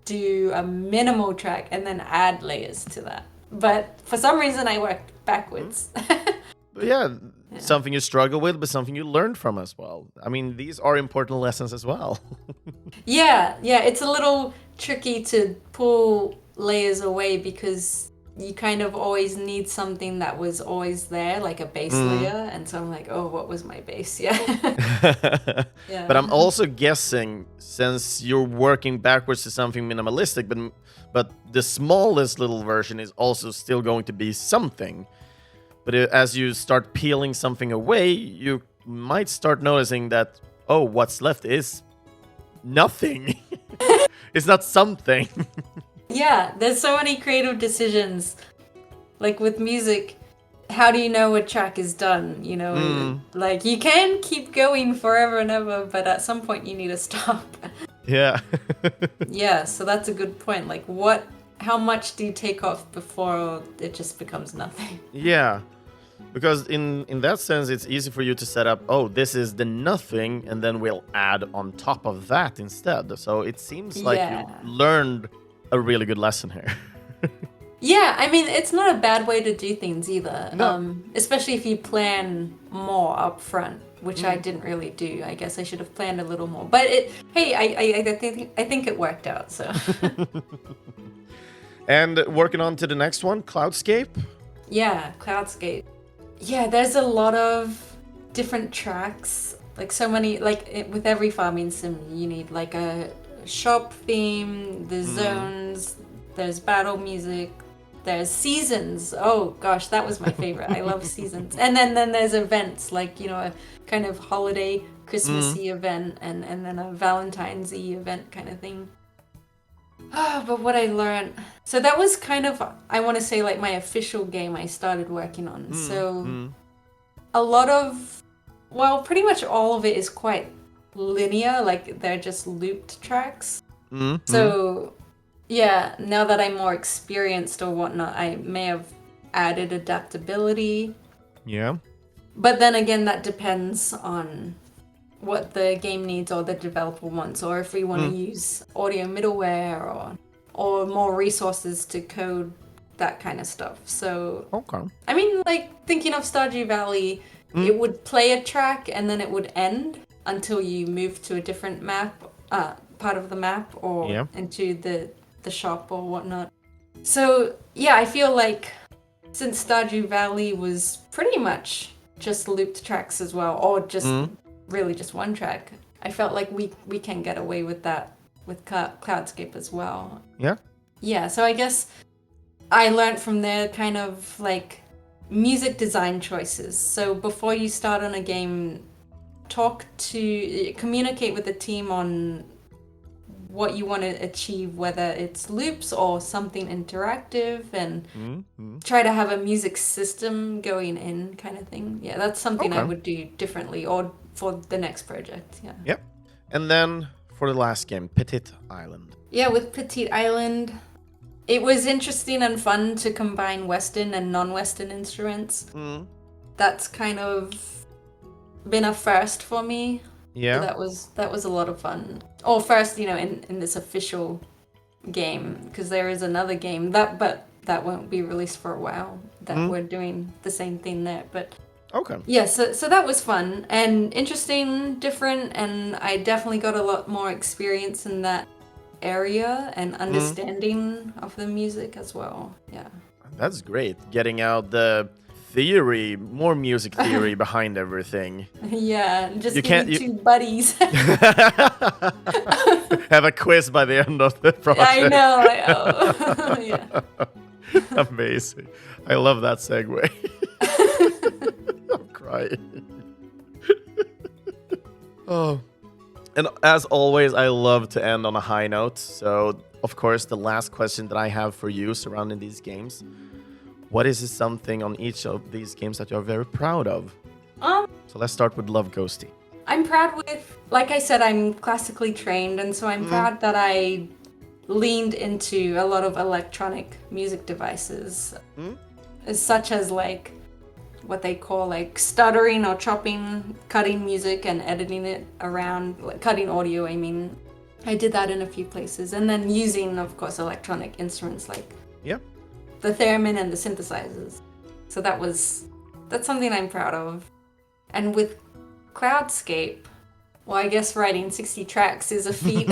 do a minimal track and then add layers to that. But for some reason, I worked backwards. Yeah, something you struggle with, but something you learned from as well. I mean, these are important lessons as well. Yeah, it's a little tricky to pull layers away because you kind of always need something that was always there, like a base layer. And so I'm like, oh, what was my base? Yeah. Yeah. But I'm also guessing, since you're working backwards to something minimalistic, but the smallest little version is also still going to be something. But as you start peeling something away, you might start noticing that, oh, what's left is nothing. It's not something. Yeah, there's so many creative decisions. Like with music, how do you know a track is done? You know, like you can keep going forever and ever, but at some point you need to stop. Yeah. Yeah, so that's a good point. Like how much do you take off before it just becomes nothing? Yeah. Because in that sense, it's easy for you to set up, oh, this is the nothing, and then we'll add on top of that instead. So it seems like you learned a really good lesson here. Yeah, I mean, it's not a bad way to do things either. No. Especially if you plan more up front, which I didn't really do. I guess I should have planned a little more. But I think it worked out, so. And working on to the next one, Cloudscape? Yeah, Cloudscape. Yeah, there's a lot of different tracks. Like so many, with every farming sim, you need like a shop theme, the zones, there's battle music, there's seasons. Oh gosh, that was my favorite. I love seasons. And then there's events, like, you know, a kind of holiday Christmassy event and then a Valentine's Eve event kind of thing. But what I learned, so that was kind of, I want to say, like my official game I started working on. So a lot of, well, pretty much all of it is quite linear, like they're just looped tracks. So yeah, now that I'm more experienced or whatnot, I may have added adaptability. Yeah. But then again, that depends on what the game needs or the developer wants, or if we want to use audio middleware or more resources to code that kind of stuff. So, okay. I mean, like thinking of Stardew Valley, it would play a track and then it would end until you move to a different map, part of the map, or into the shop or whatnot. So yeah, I feel like since Stardew Valley was pretty much just looped tracks as well, or just really just one track, I felt like we can get away with that with Cloudscape as well. Yeah, so I guess I learned from there kind of like music design choices. So before you start on a game, communicate with the team on what you want to achieve, whether it's loops or something interactive, and try to have a music system going in kind of thing. Yeah, that's something I would do differently, or for the next project. Yeah. Yep. And then for the last game, Petit Island. Yeah, with Petit Island, It was interesting and fun to combine Western and non-Western instruments. That's kind of been a first for me. Yeah. So that was a lot of fun. Or first, in this official game, because there is another game that won't be released for a while. That we're doing the same thing there, but okay. Yeah, so that was fun and interesting, different, and I definitely got a lot more experience in that area and understanding of the music as well. Yeah. That's great. Getting out the theory, more music theory behind everything. Yeah, just two buddies. Have a quiz by the end of the project. I know. Yeah. Amazing. I love that segue. I'm crying. Oh. And as always, I love to end on a high note. So, of course, the last question that I have for you surrounding these games. What is something on each of these games that you're very proud of? So let's start with Love Ghostie. I'm proud with, like I said, I'm classically trained, and so I'm proud that I leaned into a lot of electronic music devices, such as like what they call like stuttering or chopping, cutting music and editing it around, like cutting audio, I mean. I did that in a few places, and then using, of course, electronic instruments like the theremin and the synthesizers. So that's something I'm proud of. And with Cloudscape, well, I guess writing 60 tracks is a feat.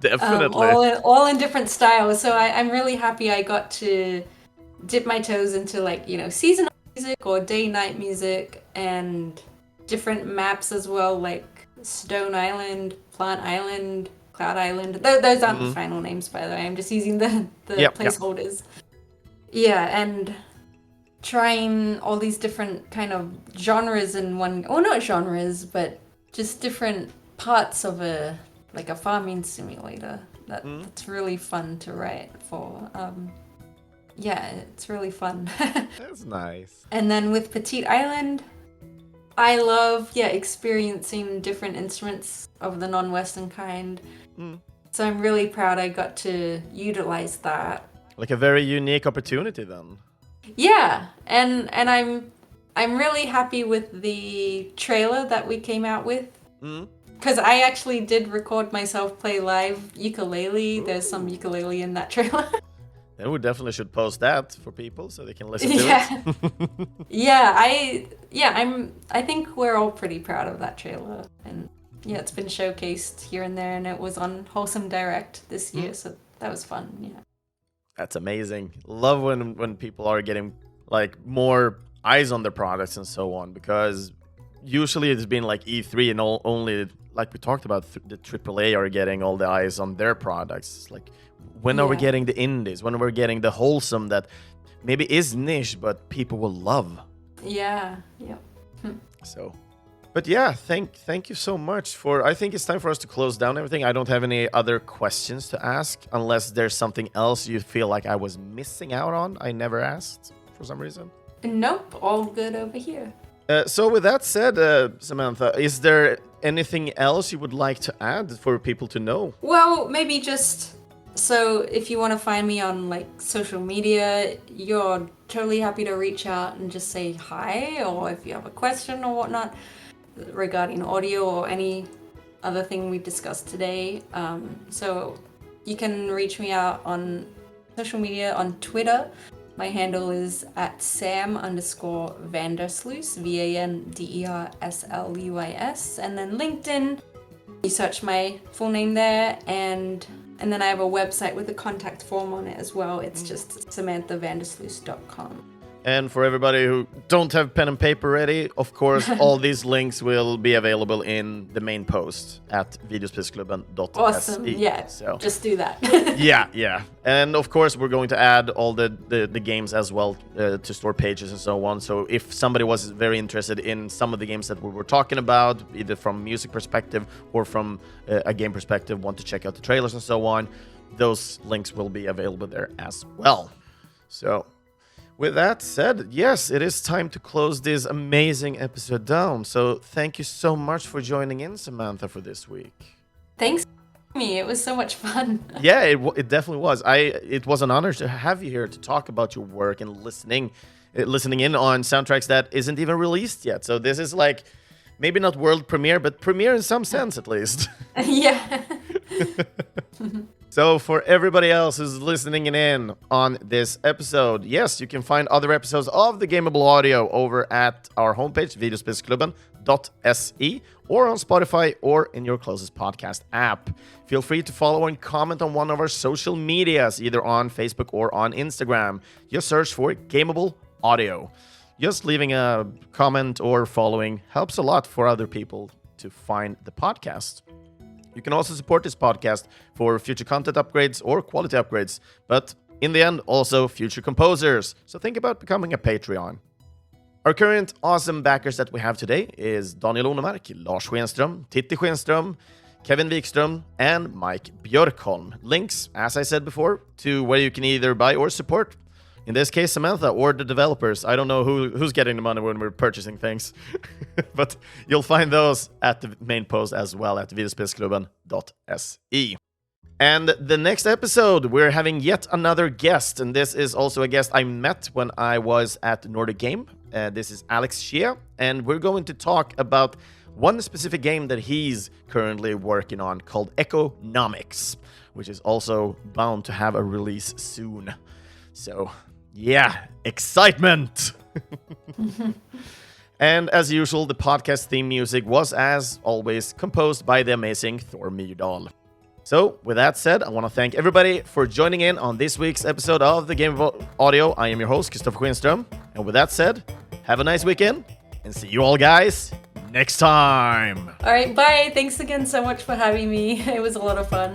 Definitely. All in different styles. So I'm really happy I got to dip my toes into like, seasonal music or day-night music and different maps as well, like Stone Island, Plant Island, Cloud Island. Those aren't the final names, by the way. I'm just using the placeholders. Yeah, and trying all these different kind of genres in one, or not genres, but just different parts of a farming simulator. That's really fun to write for. Yeah, it's really fun. That's nice. And then with Petit Island, I love experiencing different instruments of the non-Western kind. So I'm really proud I got to utilize that. Like a very unique opportunity then. Yeah, and I'm really happy with the trailer that we came out with. Because I actually did record myself play live ukulele. There's some ukulele in that trailer. Then we definitely should post that for people so they can listen to it. I think we're all pretty proud of that trailer. And yeah, it's been showcased here and there, and it was on Wholesome Direct this year, so that was fun. Yeah. That's amazing. Love when people are getting like more eyes on their products and so on, because usually it's been like E3 and only, like we talked about, the AAA are getting all the eyes on their products. It's like, when are we getting the indies? When are we getting the wholesome that maybe is niche but people will love? Yeah. So, but yeah, thank you so much for. I think it's time for us to close down everything. I don't have any other questions to ask unless there's something else you feel like I was missing out on. I never asked for some reason. Nope, all good over here. So with that said, Samantha, is there anything else you would like to add for people to know? Well, maybe just. So if you want to find me on like social media, you're totally happy to reach out and just say hi, or if you have a question or whatnot regarding audio or any other thing we discussed today. So you can reach me out on social media on Twitter. My handle is at Sam_Van Der Sluis, VANDERSLUIS, and then LinkedIn. You search my full name there, and then I have a website with a contact form on it as well. It's just SamanthaVandersluis.com. And for everybody who don't have pen and paper ready, of course, all these links will be available in the main post at videospelsklubben.se. Awesome, yeah, so just do that. yeah. And of course, we're going to add all the games as well to store pages and so on. So if somebody was very interested in some of the games that we were talking about, either from music perspective or from a game perspective, want to check out the trailers and so on, those links will be available there as well. So with that said, yes, it is time to close this amazing episode down. So thank you so much for joining in, Samantha, for this week. Thanks. Me, it was so much fun. Yeah, it definitely was. It was an honor to have you here to talk about your work and listening in on soundtracks that isn't even released yet. So this is like maybe not world premiere, but premiere in some sense at least. Yeah. So for everybody else who's listening in on this episode, yes, you can find other episodes of the Gameable Audio over at our homepage, videospelsklubben.se, or on Spotify or in your closest podcast app. Feel free to follow and comment on one of our social medias, either on Facebook or on Instagram. Just search for Gameable Audio. Just leaving a comment or following helps a lot for other people to find the podcast. You can also support this podcast for future content upgrades or quality upgrades, but in the end, also future composers. So think about becoming a Patreon. Our current awesome backers that we have today is Daniel Onemark, Lars Schenström, Titti Schenström, Kevin Wikström, and Mike Björkholm. Links, as I said before, to where you can either buy or support. In this case, Samantha or the developers. I don't know who's getting the money when we're purchasing things. But you'll find those at the main post as well at videospelsklubben.se. And the next episode, we're having yet another guest. And this is also a guest I met when I was at Nordic Game. This is Alex Shea. And we're going to talk about one specific game that he's currently working on called Economics, which is also bound to have a release soon. So, yeah, excitement! And as usual, the podcast theme music was, as always, composed by the amazing Thor Myrdal. So, with that said, I want to thank everybody for joining in on this week's episode of the Gameable Audio. I am your host, Christofer Schenström. And with that said, have a nice weekend, and see you all guys next time! All right, bye. Thanks again so much for having me. It was a lot of fun.